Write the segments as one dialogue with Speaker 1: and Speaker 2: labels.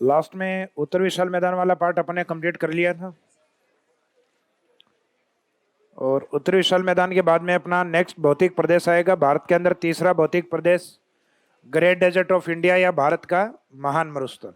Speaker 1: Last में उत्तर विशाल मैदान वाला पार्ट अपने कंप्लीट कर लिया था और उत्तर विशाल मैदान के बाद में अपना नेक्स्ट भौतिक प्रदेश आएगा भारत के अंदर तीसरा भौतिक प्रदेश ग्रेट डेजर्ट ऑफ इंडिया या भारत का महान मरुस्थल।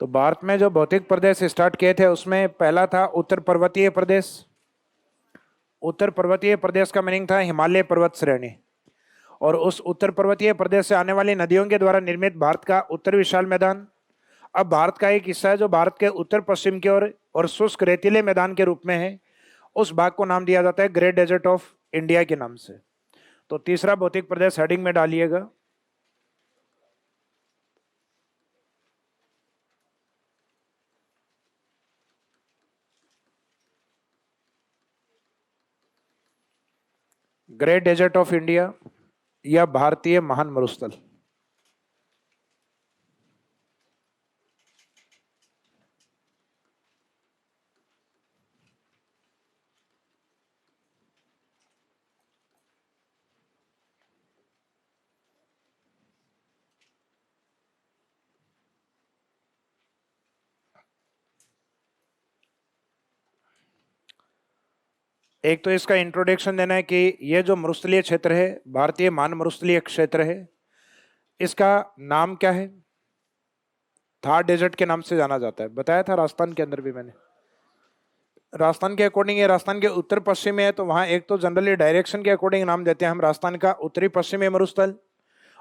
Speaker 1: तो भारत में जो भौतिक प्रदेश स्टार्ट किए थे उसमें पहला था उत्तर पर्वतीय प्रदेश। उत्तर पर्वतीय प्रदेश का मीनिंग था हिमालय पर्वत श्रेणी और उस उत्तर पर्वतीय प्रदेश से आने वाली नदियों के द्वारा निर्मित भारत का उत्तर विशाल मैदान अब भारत का एक हिस्सा है जो भारत के उत्तर पश्चिम की ओर और शुष्क रेतीले मैदान के रूप में है। उस भाग को नाम दिया जाता है ग्रेट डेजर्ट ऑफ इंडिया के नाम से। तो तीसरा भौतिक प्रदेश हेडिंग में डालिएगा। ग्रेट डेजर्ट ऑफ इंडिया या भारतीय महान मरुस्थल। एक तो इसका इंट्रोडक्शन देना है कि यह जो मरुस्थलीय क्षेत्र है भारतीय महान मरुस्थलीय क्षेत्र है, इसका नाम क्या है? थार डेजर्ट के नाम से जाना जाता है। बताया था राजस्थान के अंदर भी मैंने। राजस्थान के अकॉर्डिंग ये राजस्थान के उत्तर पश्चिम में है तो वहां एक तो जनरली डायरेक्शन के अकॉर्डिंग नाम देते हैं हम राजस्थान का उत्तरी पश्चिमी मरुस्थल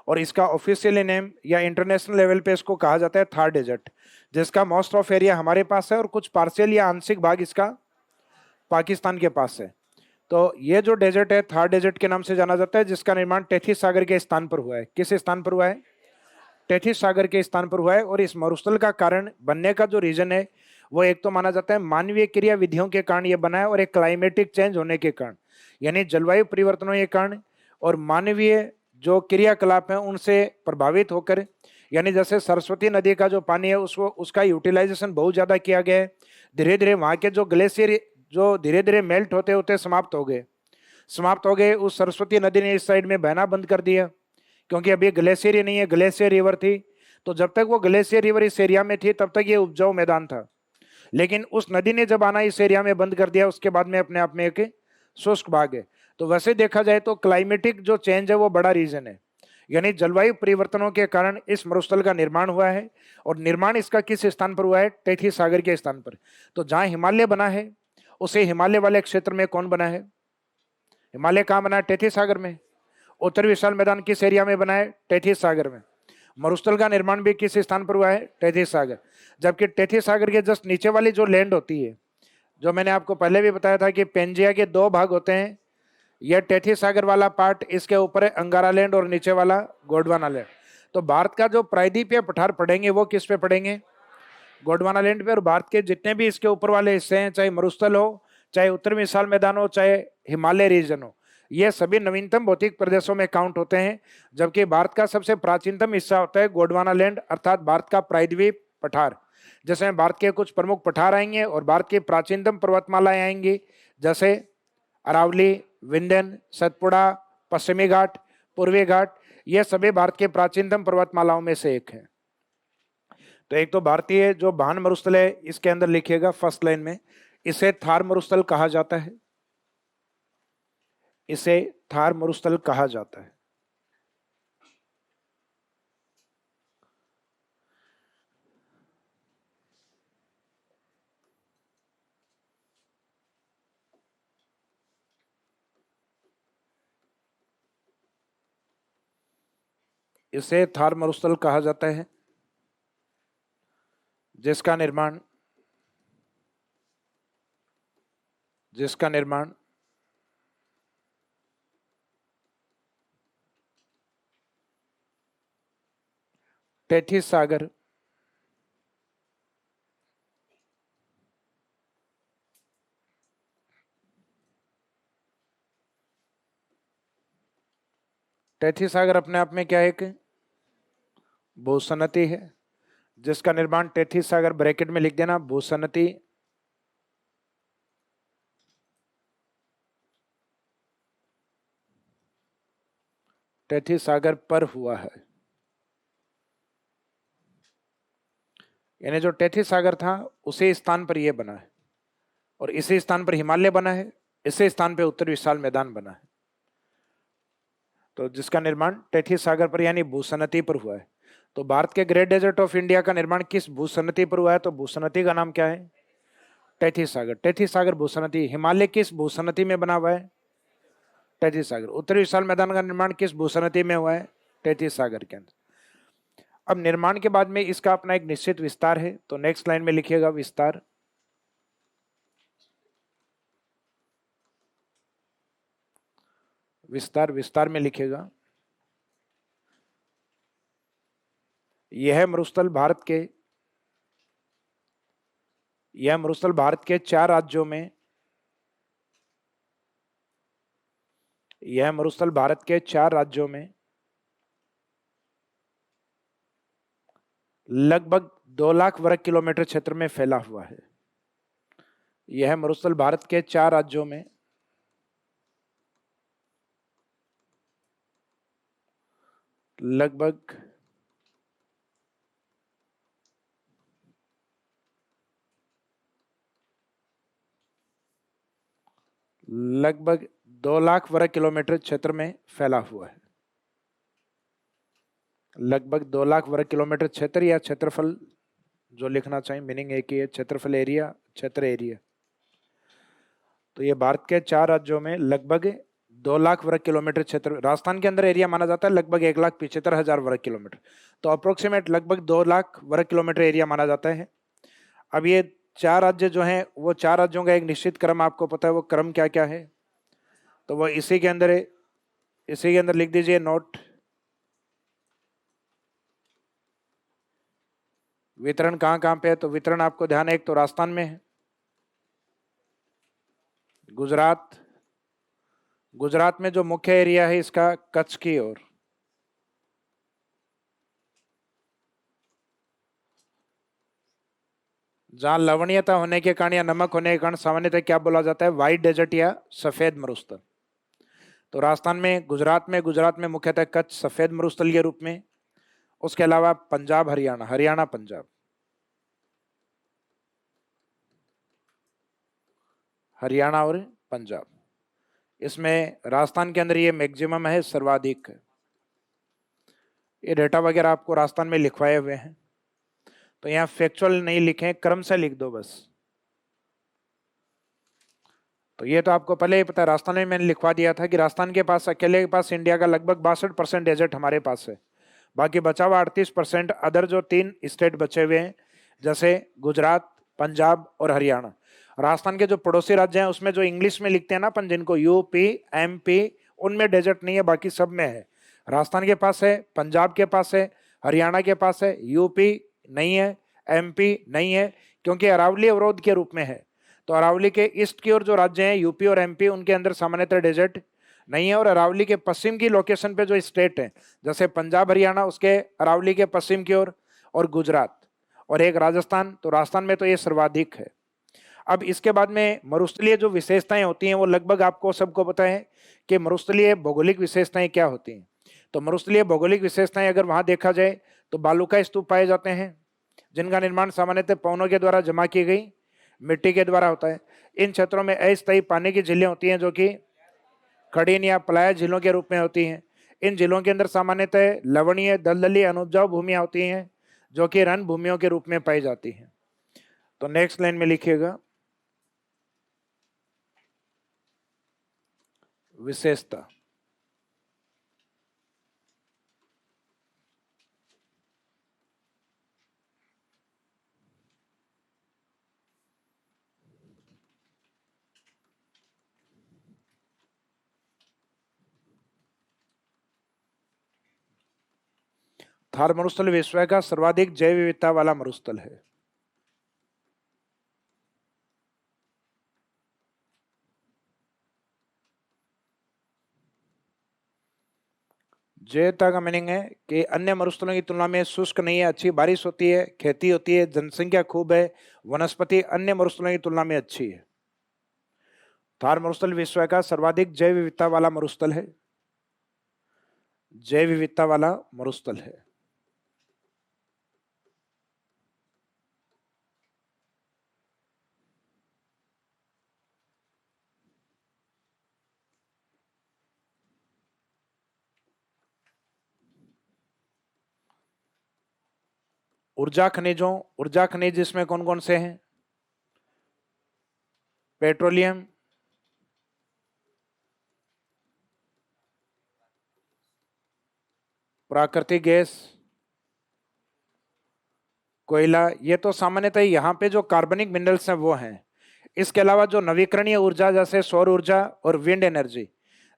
Speaker 1: और इसका ऑफिशियली नेम या इंटरनेशनल लेवल पे इसको कहा जाता है थार डेजर्ट, जिसका मोस्ट ऑफ एरिया हमारे पास है और कुछ पार्शियल या आंशिक भाग इसका पाकिस्तान के पास है। तो ये जो डेजर्ट है थार डेजर्ट के नाम से जाना जाता है, जिसका निर्माण टेथिस सागर के स्थान पर हुआ है। किस स्थान पर हुआ है? टेथिस सागर के स्थान पर हुआ है। और इस मरुस्थल का कारण बनने का जो रीजन है वो एक तो माना जाता है मानवीय क्रिया विधियों के कारण ये बना है और एक क्लाइमेटिक चेंज होने के कारण, यानी जलवायु परिवर्तनों के कारण और मानवीय जो क्रियाकलाप है उनसे प्रभावित होकर, यानी जैसे सरस्वती नदी का जो पानी है उसको उसका यूटिलाइजेशन बहुत ज्यादा किया गया है। धीरे धीरे वहां के जो ग्लेशियर जो धीरे धीरे मेल्ट होते होते समाप्त हो गए उस सरस्वती नदी ने इस साइड में बहना बंद कर दिया, क्योंकि अभी ग्लेशियर ही नहीं है, ग्लेशियर रिवर थी। तो जब तक वो ग्लेशियर रिवर इस एरिया में थी तब तक ये उपजाऊ मैदान था, लेकिन उस नदी ने जब आना इस एरिया में बंद कर दिया उसके बाद में अपने आप में एक शुष्क भाग है। तो वैसे देखा जाए तो क्लाइमेटिक जो चेंज है वो बड़ा रीजन है, यानी जलवायु परिवर्तनों के कारण इस मरुस्थल का निर्माण हुआ है। और निर्माण इसका किस स्थान पर हुआ है? टेथी सागर के स्थान पर। तो जहां हिमालय बना है उसे हिमालय वाले क्षेत्र में कौन बना है? हिमालय कहां बना है? टेथी सागर में। उत्तर विशाल मैदान किस एरिया में बना है? टेथिस सागर में। मरुस्थल का निर्माण भी किस स्थान पर हुआ है? टेथिस सागर। जबकि टेथिस सागर के जस्ट नीचे वाली जो लैंड होती है, जो मैंने आपको पहले भी बताया था कि पेंजिया के दो भाग होते हैं, यह टेथिस सागर वाला पार्ट इसके ऊपर है अंगारा लैंड और नीचे वाला गोंडवाना लैंड। तो भारत का जो प्रायद्वीपीय पठार पड़ेंगे वो किस पे पड़ेंगे? गोंडवाना लैंड पे। और भारत के जितने भी इसके ऊपर वाले हिस्से हैं, चाहे मरुस्थल हो, चाहे उत्तर विशाल मैदान हो, चाहे हिमालय रीजन हो, ये सभी नवीनतम भौतिक प्रदेशों में काउंट होते हैं। जबकि भारत का सबसे प्राचीनतम हिस्सा होता है गोंडवाना लैंड, अर्थात भारत का प्रायद्वीप पठार, जिसमें भारत के कुछ प्रमुख पठार आएंगे और भारत की प्राचीनतम पर्वतमालाएं आएंगी, जैसे अरावली, विंध्यन, सतपुड़ा, पश्चिमी घाट, पूर्वी घाट। ये सभी भारत के प्राचीनतम पर्वतमालाओं में से एक है। तो एक तो भारतीय जो महान मरुस्थल है इसके अंदर लिखिएगा फर्स्ट लाइन में, इसे थार मरुस्थल कहा जाता है। इसे थार मरुस्थल कहा जाता है। इसे थार मरुस्थल कहा जाता है जिसका निर्माण टेथिस सागर टेथिस सागर अपने आप में क्या है? एक भूसन्नति है जिसका निर्माण टेथीस सागर, ब्रैकेट में लिख देना, भूसनती टेथीस सागर पर हुआ है। यानी जो टेथीस सागर था उसी स्थान पर यह बना है, और इसी स्थान पर हिमालय बना है, इसी स्थान पर उत्तर विशाल मैदान बना है। तो जिसका निर्माण टेथीस सागर पर यानी भूसनती पर हुआ है। तो भारत के ग्रेट डेजर्ट ऑफ इंडिया का निर्माण किस भूसनती पर हुआ है? तो भूसनती का नाम क्या है? टेथीस सागर। टेथीस सागर भूसनती। हिमालय किस भूसनती में बना हुआ है? टेथीस सागर। उत्तरी विशाल मैदान का निर्माण किस भूसनती में हुआ है? टेथीस सागर के अंदर। अब निर्माण के बाद में इसका अपना एक निश्चित विस्तार है, तो नेक्स्ट लाइन में लिखिएगा विस्तार। विस्तार, विस्तार में लिखिएगा यह मरुस्थल भारत के, यह मरुस्थल भारत के 4 राज्यों में, यह मरुस्थल भारत के 4 राज्यों में लगभग 2 लाख वर्ग किलोमीटर क्षेत्र में फैला हुआ है। यह मरुस्थल भारत के 4 राज्यों में लगभग 2 लाख वर्ग किलोमीटर क्षेत्र में फैला हुआ है। लगभग 2 लाख वर्ग किलोमीटर क्षेत्र या क्षेत्रफल जो लिखना चाहिए, मीनिंग एक ही है, क्षेत्रफल एरिया, क्षेत्र एरिया। तो ये भारत के 4 राज्यों में लगभग 2 लाख वर्ग किलोमीटर क्षेत्र, राजस्थान के अंदर एरिया माना जाता है लगभग 1,75,000 वर्ग किलोमीटर, तो अप्रोक्सीमेट लगभग 2 लाख वर्ग किलोमीटर एरिया माना जाता है। अब ये 4 राज्य जो हैं, वो 4 राज्यों का एक निश्चित क्रम आपको पता है, वो क्रम क्या क्या है? तो वो इसी के अंदर है, इसी के अंदर लिख दीजिए नोट। वितरण कहाँ कहाँ पे है? तो वितरण आपको ध्यान है, एक तो राजस्थान में है, गुजरात, गुजरात में जो मुख्य एरिया है इसका कच्छ की ओर, जहां लवणीयता होने के कारण या नमक होने के कारण सामान्यतः क्या बोला जाता है? व्हाइट डेजर्ट या सफेद मरुस्थल। तो राजस्थान में, गुजरात में मुख्यतः कच्छ सफेद मरुस्थल के रूप में, उसके अलावा पंजाब हरियाणा, हरियाणा पंजाब, हरियाणा और पंजाब, इसमें राजस्थान के अंदर ये मैक्सिमम है, सर्वाधिक है। ये डेटा वगैरह आपको राजस्थान में लिखवाए हुए हैं, तो यहाँ फैक्चुअल नहीं लिखें, क्रम से लिख दो बस। तो ये तो आपको पहले ही पता है, राजस्थान में मैंने लिखवा दिया था कि राजस्थान के पास, अकेले के पास इंडिया का लगभग 62% डेजर्ट हमारे पास है, बाकी बचा हुआ 38% अदर जो 3 स्टेट बचे हुए हैं, जैसे गुजरात, पंजाब और हरियाणा। राजस्थान के जो पड़ोसी राज्य हैं उसमें जो इंग्लिश में लिखते हैं ना अपन, जिनको यूपी, एमपी, उनमें डेजर्ट नहीं है, बाकी सब में है। राजस्थान के पास है, पंजाब के पास है, हरियाणा के पास है, यूपी नहीं है, एमपी नहीं है, क्योंकि अरावली अवरोध के रूप में है। तो अरावली के ईस्ट की ओर जो राज्य हैं यूपी और एमपी, उनके अंदर सामान्यतः डेजर्ट नहीं है, और अरावली के पश्चिम की लोकेशन पे जो स्टेट है, जैसे पंजाब हरियाणा, उसके अरावली के पश्चिम की ओर, और गुजरात और एक राजस्थान, तो राजस्थान में तो ये सर्वाधिक है। अब इसके बाद में मरुस्थलीय जो विशेषताएं होती हैं, वो लगभग आपको सबको पता है कि मरुस्थलीय भौगोलिक विशेषताएं क्या होती हैं। तो मरुस्थलीय भौगोलिक विशेषताएं अगर वहां देखा जाए तो बालूका स्तूप पाए जाते हैं, जिनका निर्माण सामान्यतः पवनों के द्वारा जमा की गई मिट्टी के द्वारा होता है। इन क्षेत्रों में अस्थायी पानी की झीलें होती हैं, जो कि खड़ीन या पलाया झीलों के रूप में होती हैं। इन झीलों के अंदर सामान्यतः लवणीय, दलदली, अनुपजाऊ भूमियां होती हैं, जो कि रण भूमियों के रूप में पाई जाती हैं। तो नेक्स्ट लाइन में लिखिएगा विशेषता। थार मरुस्थल विश्व का सर्वाधिक जैव विविधता वाला मरुस्थल है। जयता का मीनिंग है कि अन्य मरुस्थलों की तुलना में शुष्क नहीं है, अच्छी बारिश होती है, खेती होती है, जनसंख्या खूब है, वनस्पति अन्य मरुस्थलों की तुलना में अच्छी है। थार मरुस्थल विश्व का सर्वाधिक जैव विविधता वाला मरुस्थल है। जैव विविधता वाला मरुस्थल है। ऊर्जा खनिज इसमें कौन कौन से हैं? पेट्रोलियम, प्राकृतिक गैस, कोयला। ये तो सामान्यतः यहाँ पे जो कार्बनिक मिनरल्स हैं वो हैं। इसके अलावा जो नवीकरणीय ऊर्जा जैसे सौर ऊर्जा और विंड एनर्जी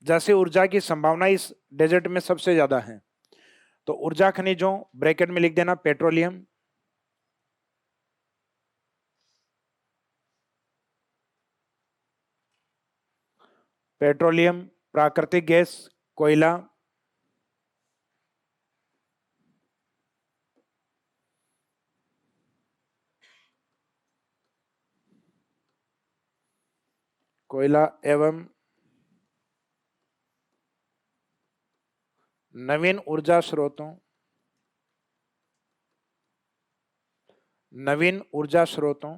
Speaker 1: जैसी ऊर्जा की संभावना इस डेजर्ट में सबसे ज्यादा है। तो ऊर्जा खनिजों ब्रैकेट में लिख देना पेट्रोलियम, पेट्रोलियम, प्राकृतिक गैस, कोयला, कोयला एवं नवीन ऊर्जा स्रोतों, नवीन ऊर्जा स्रोतों,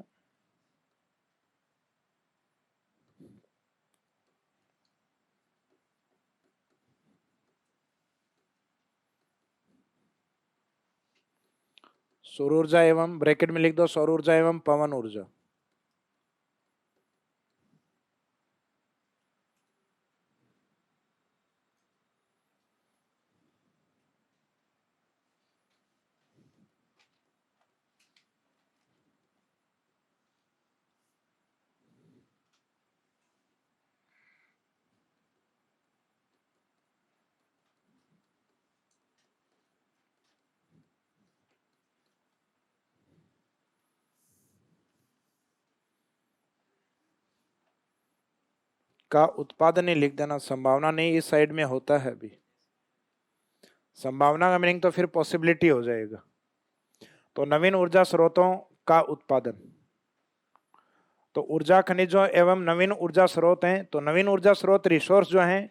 Speaker 1: सौर ऊर्जा एवं ब्रैकेट में लिख दो सौर ऊर्जा एवं पवन ऊर्जा। का उत्पादन ही लिख देना, संभावना नहीं, इस साइड में होता है अभी। संभावना का मीनिंग तो फिर पॉसिबिलिटी हो जाएगा। तो नवीन ऊर्जा स्रोतों का उत्पादन, तो ऊर्जा खनिजों एवं नवीन ऊर्जा स्रोत हैं। तो नवीन ऊर्जा स्रोत रिसोर्स जो हैं,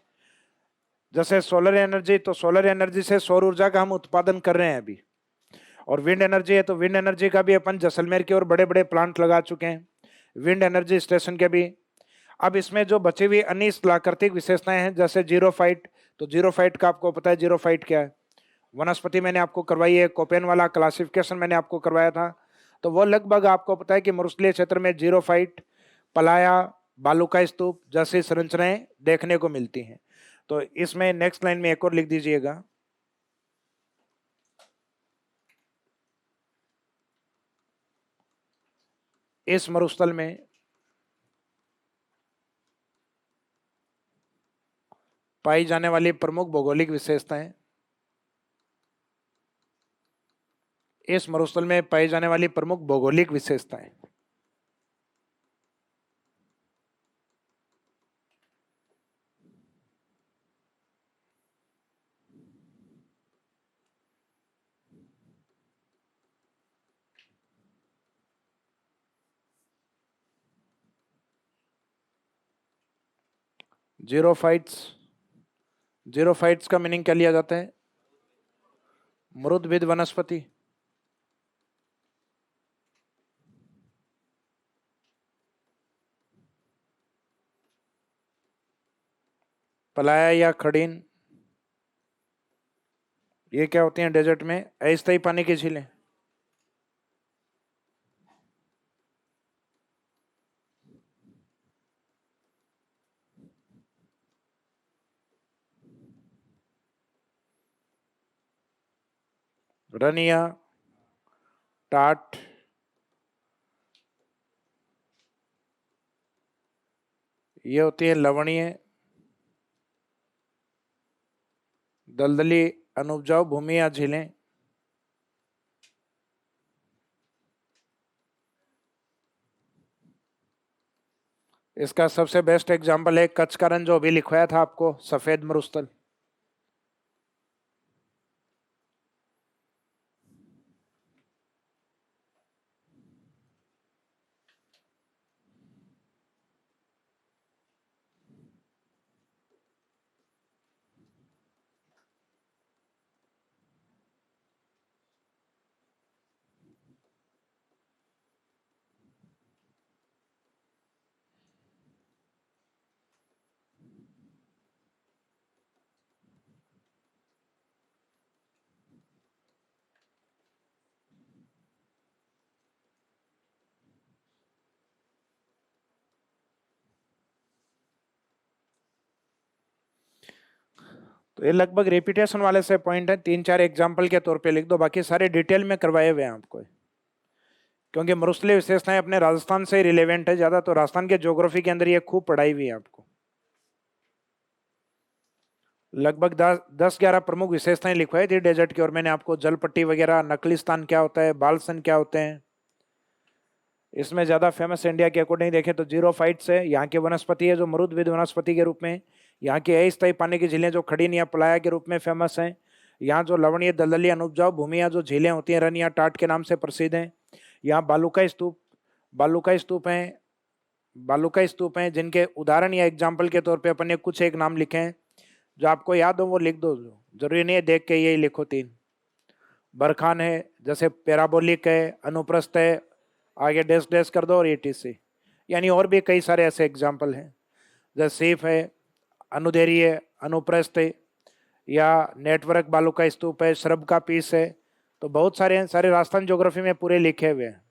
Speaker 1: जैसे सोलर एनर्जी, तो सोलर एनर्जी से सौर ऊर्जा का हम उत्पादन कर रहे हैं अभी। और विंड एनर्जी है, तो विंड एनर्जी का भी अपन जैसलमेर की ओर बड़े बड़े प्लांट लगा चुके हैं, विंड एनर्जी स्टेशन के भी। अब इसमें जो बची हुई अन्य प्राकृतिक विशेषताएं हैं जैसे जीरो फाइट, तो जीरो फाइट का आपको पता है जीरो फाइट क्या है। वनस्पति मैंने आपको करवाई है, कोपेन वाला क्लासिफिकेशन मैंने आपको करवाया था। तो वो लगभग आपको पता है कि मरुस्थलीय क्षेत्र में जीरो फाइट, पलाया, बालू का स्तूप जैसी संरचनाएं देखने को मिलती हैं। तो इसमें नेक्स्ट लाइन में एक और लिख दीजिएगा, इस मरुस्थल में पाई जाने वाली प्रमुख भौगोलिक विशेषताएं, इस मरुस्थल में पाई जाने वाली प्रमुख भौगोलिक विशेषताएं। जीरो फाइट्स, जीरो फाइट्स का मीनिंग क्या लिया जाता है? मृदविद वनस्पति। पलाया या खड़ीन, ये क्या होती हैं डेजर्ट में? अस्थायी पानी की झीलें। रनिया, टाट, ये होती है लवणीय, दलदली अनुपजाऊ भूमि या झीलें। इसका सबसे बेस्ट एग्जांपल है कच्छ का रण जो अभी लिखवाया था आपको, सफेद मरुस्थल। तो ये लगभग रेपिटेशन वाले से पॉइंट है, 3-4 एग्जाम्पल के तौर पे लिख दो, बाकी सारे डिटेल में करवाए हुए हैं आपको, क्योंकि मरुस्थलीय विशेषताएं अपने राजस्थान से रिलेवेंट है ज्यादा, तो राजस्थान के ज्योग्राफी के अंदर ये खूब पढ़ाई हुई है आपको। लगभग 10-11 प्रमुख विशेषताएं लिखवाई थी डेजर्ट की, और मैंने आपको जलपट्टी वगैरह, नकलिस्तान क्या होता है, बालसन क्या होते हैं। इसमें ज्यादा फेमस इंडिया के अकॉर्डिंग देखें तो जीरोफाइट्स है, यहाँ की वनस्पति है जो मरुदविद वनस्पति के रूप में, यहाँ की अस्थायी पानी की झीलें जो खड़ीन या पलाया के रूप में फेमस हैं, यहाँ जो लवणीय दलदली अनुपजाऊ भूमियाँ जो झीलें होती हैं रन या टाट के नाम से प्रसिद्ध हैं, यहाँ बालूका स्तूप हैं जिनके उदाहरण या एग्जाम्पल के तौर पर अपन ने कुछ एक नाम लिखे हैं, जो आपको याद हो वो लिख दो, जरूरी नहीं है देख के यही लिखो। 3 बरखान है, जैसे पैराबोलिक है, अनुप्रस्थ है, आगे डैश डैश कर दो और ETC, यानी और भी कई सारे ऐसे एग्जाम्पल हैं, जैसे सीफ है, अनुदेरी है, अनुप्रस्थ है, या नेटवर्क बालूका स्तूप है, श्रब का पीस है, तो बहुत सारे हैं, सारे राजस्थान ज्योग्राफी में पूरे लिखे हुए हैं।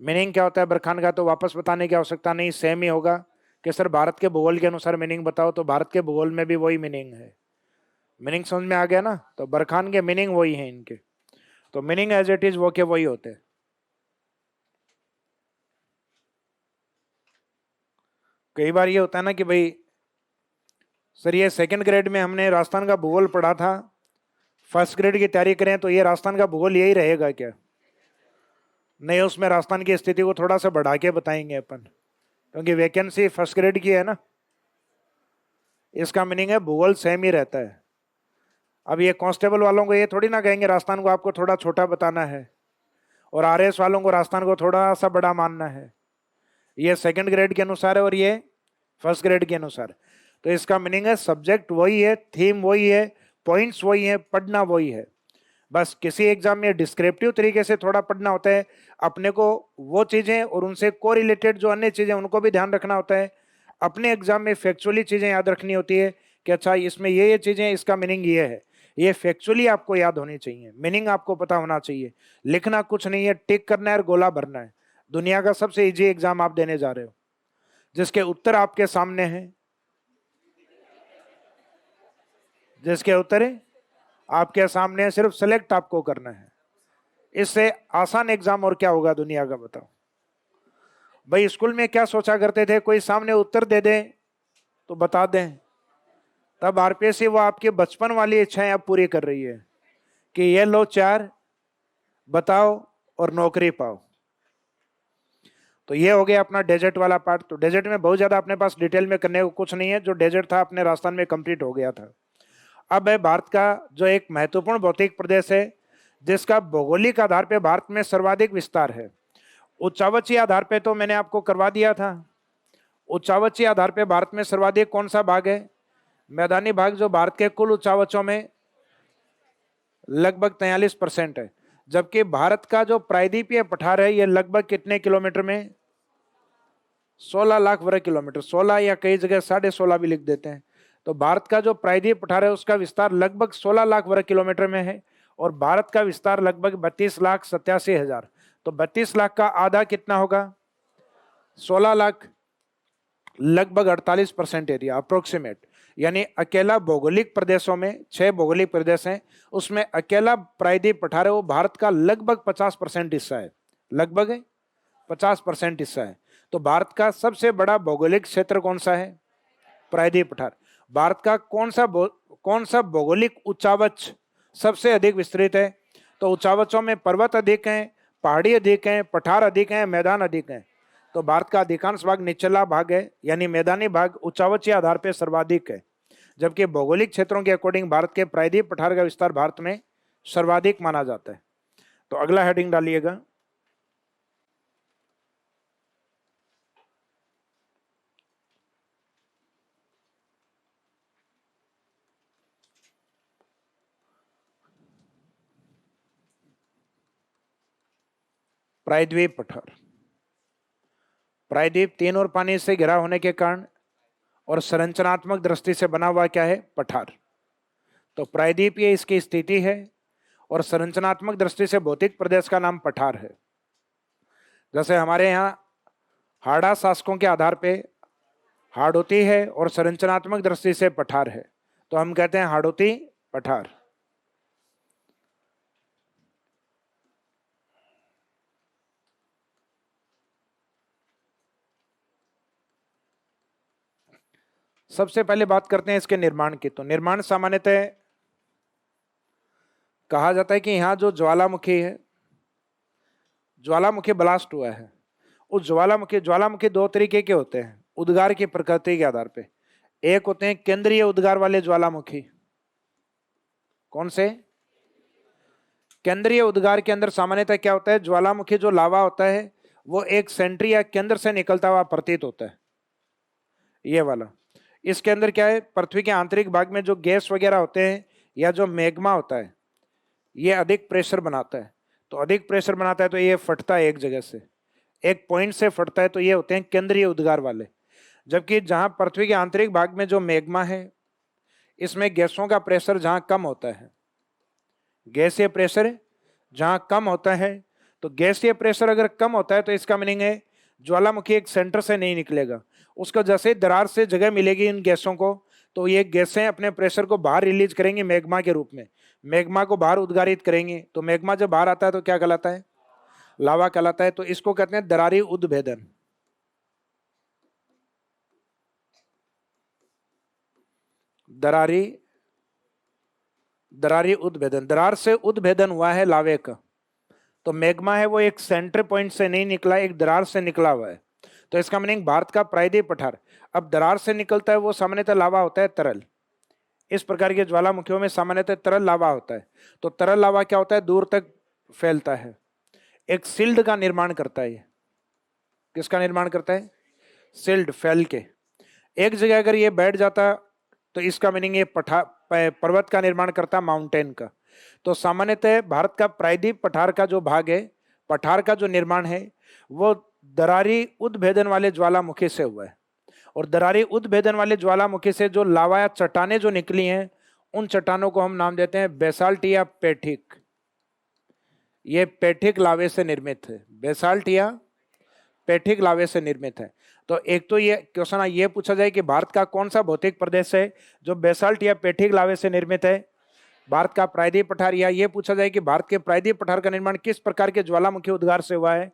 Speaker 1: मीनिंग क्या होता है बरखान का तो वापस बताने की आवश्यकता नहीं, सेम ही होगा कि सर भारत के भूगोल के अनुसार मीनिंग बताओ, तो भारत के भूगोल में भी वही मीनिंग है। मीनिंग समझ में आ गया ना, तो बरखान के मीनिंग वही है इनके, तो मीनिंग एज इट इज वो के वही होते हैं। कई बार ये होता है ना कि भाई सर ये सेकंड ग्रेड में हमने राजस्थान का भूगोल पढ़ा था, फर्स्ट ग्रेड की तैयारी करें तो ये राजस्थान का भूगोल यही रहेगा क्या? नहीं, उसमें राजस्थान की स्थिति को थोड़ा सा बढ़ा के बताएंगे अपन, क्योंकि वैकेंसी फर्स्ट ग्रेड की है ना, इसका मीनिंग है भूगोल सेम ही रहता है। अब ये कांस्टेबल वालों को ये थोड़ी ना कहेंगे राजस्थान को आपको थोड़ा छोटा बताना है, और RS वालों को राजस्थान को थोड़ा सा बड़ा मानना है। ये सेकंड ग्रेड के अनुसार है और ये फर्स्ट ग्रेड के अनुसार। तो इसका मीनिंग है सब्जेक्ट वही है, थीम वही है, पॉइंट्स वही है, पढ़ना वही है, बस किसी एग्जाम में डिस्क्रिप्टिव तरीके से थोड़ा पढ़ना होता है, अपने को वो चीजें और उनसे को रिलेटेड जो अन्य चीजें उनको भी ध्यान रखना होता है। अपने एग्जाम में फैक्चुअली चीजें याद रखनी होती है कि अच्छा इसमें ये चीजें, इसका मीनिंग ये है, ये फैक्चुअली आपको याद होनी चाहिए, मीनिंग आपको पता होना चाहिए। लिखना कुछ नहीं है, टिक करना है और गोला भरना है। दुनिया का सबसे इजी एग्जाम आप देने जा रहे हो, जिसके उत्तर आपके सामने हैं, जिसके उत्तर आपके सामने, सिर्फ सेलेक्ट आपको करना है। इससे आसान एग्जाम और क्या होगा दुनिया का, बताओ भाई। स्कूल में क्या सोचा करते थे, कोई सामने उत्तर दे दे तो बता दें, तब RPSC वो आपके बचपन वाली इच्छाएं अब पूरी कर रही है कि ये लो 4 बताओ और नौकरी पाओ। तो ये हो गया अपना डेजर्ट वाला पार्ट। तो डेजर्ट में बहुत ज्यादा अपने पास डिटेल में करने को कुछ नहीं है, जो डेजर्ट था अपने राजस्थान में कंप्लीट हो गया था। अब है भारत का जो एक महत्वपूर्ण भौतिक प्रदेश है, जिसका भौगोलिक आधार पे भारत में सर्वाधिक विस्तार है। उच्चावचीय आधार पे तो मैंने आपको करवा दिया था। उच्चावचीय आधार पे भारत में सर्वाधिक कौन सा भाग है? मैदानी भाग, जो भारत के कुल उच्चावचों में लगभग 43% है। जबकि भारत का जो प्रायद्वीपीय पठार है ये लगभग कितने किलोमीटर में? 16 लाख वर्ग किलोमीटर, 16 या कई जगह 16.5 भी लिख देते हैं। तो भारत का जो प्रायद्वीप पठार है उसका विस्तार लगभग 16 लाख वर्ग किलोमीटर में है, और भारत का विस्तार लगभग 32,87,000। तो 32 लाख का आधा कितना होगा? 16 लाख, लगभग 48% एरिया अप्रोक्सीमेट। यानी अकेला भौगोलिक प्रदेशों में 6 भौगोलिक प्रदेश हैं, उसमें अकेला प्रायद्वीप पठार है वो भारत का लगभग 50% हिस्सा है, लगभग 50% हिस्सा है। तो भारत का सबसे बड़ा भौगोलिक क्षेत्र कौन सा है? प्रायद्वीप पठार। भारत का कौन सा भौगोलिक उच्चावच सबसे अधिक विस्तृत है? तो उच्चावचों में पर्वत अधिक हैं, पहाड़ी अधिक हैं, पठार अधिक हैं, मैदान अधिक हैं। तो भारत का अधिकांश भाग निचला भाग है, यानी मैदानी भाग उच्चावचीय आधार पर सर्वाधिक है, जबकि भौगोलिक क्षेत्रों के अकॉर्डिंग भारत के प्रायद्वीप पठार का विस्तार भारत में सर्वाधिक माना जाता है। तो अगला हेडिंग डालिएगा, प्रायद्वीप पठार। प्रायद्वीप 3 और पानी से घिरा होने के कारण और संरचनात्मक दृष्टि से बना हुआ क्या है? पठार। तो प्रायद्वीप ये इसकी स्थिति है, और संरचनात्मक दृष्टि से भौतिक प्रदेश का नाम पठार है। जैसे हमारे यहाँ हाड़ा शासकों के आधार पे हाड़ होती है और संरचनात्मक दृष्टि से पठार है। तो हम कहते हैं हाड़ौती पठार। सबसे पहले बात करते हैं इसके निर्माण की। तो निर्माण सामान्यतः कहा जाता है कि यहां जो ज्वालामुखी है, ज्वालामुखी ब्लास्ट हुआ है, उस ज्वालामुखी दो तरीके के होते हैं उद्गार की प्रकृति के आधार पे। एक होते हैं केंद्रीय उद्गार वाले ज्वालामुखी। कौन से? केंद्रीय उद्गार के अंदर सामान्यतः क्या होता है, ज्वालामुखी जो लावा होता है वो एक सेंटर या केंद्र से निकलता हुआ प्रतीत होता है, ये वाला। इसके अंदर क्या है, पृथ्वी के आंतरिक भाग में जो गैस वगैरह होते हैं या जो मैग्मा होता है ये अधिक प्रेशर बनाता है। तो अधिक प्रेशर बनाता है तो ये फटता है एक जगह से, एक पॉइंट से फटता है, तो ये होते हैं केंद्रीय उद्गार वाले। जबकि जहां पृथ्वी के आंतरिक भाग में जो मैग्मा है इसमें गैसों का प्रेशर जहां कम होता है, गैसीय प्रेशर जहां कम होता है, तो गैसीय प्रेशर अगर कम होता है तो इसका मीनिंग है ज्वालामुखी एक सेंटर से नहीं निकलेगा, उसका जैसे दरार से जगह मिलेगी इन गैसों को तो ये गैसें अपने प्रेशर को बाहर रिलीज करेंगी मैग्मा के रूप में, मैग्मा को बाहर उद्गारित करेंगे। तो मैग्मा जब बाहर आता है तो क्या कहलाता है, लावा कहलाता है। तो इसको कहते हैं दरारी उद्भेदन। दरारी दरारी उद्भेदन, दरार से उद्भेदन हुआ है लावे का। तो मैग्मा है वो एक सेंटर पॉइंट से नहीं निकला, एक दरार से निकला हुआ है। तो इसका मीनिंग भारत का प्रायद्वीप पठार अब दरार से निकलता है, वो सामान्यतः लावा होता है तरल। इस प्रकार के ज्वालामुखियों में सामान्यतः तरल लावा होता है। तो तरल लावा क्या होता है, दूर तक फैलता है, एक सिल्ड का निर्माण करता है। ये किसका निर्माण करता है, सिल्ड, फैल के एक जगह अगर ये बैठ जाता तो इसका मीनिंग ये पर्वत का निर्माण करता, माउंटेन का। तो सामान्यतः भारत का प्रायद्वीप पठार का जो भाग है, पठार का जो निर्माण है वो दरारी उद्भेदन वाले ज्वालामुखी से हुआ है। और दरारी उद्भेदन वाले ज्वालामुखी से जो लावा या चट्टानें जो निकली हैं उन चट्टानों को हम नाम देते हैं बेसाल्ट या पेठिक। ये पेठिक लावे से निर्मित है, बेसाल्ट या पेठिक लावे से निर्मित है। तो एक तो ये क्वेश्चन ये पूछा जाए कि भारत का कौन सा भौतिक प्रदेश है जो बेसाल्ट या पेठिक लावे से निर्मित है, भारत का प्रायद्वीप पठार। या ये पूछा जाए कि भारत के प्रायद्वीप पठार का निर्माण किस प्रकार के ज्वालामुखी उद्गार से हुआ है,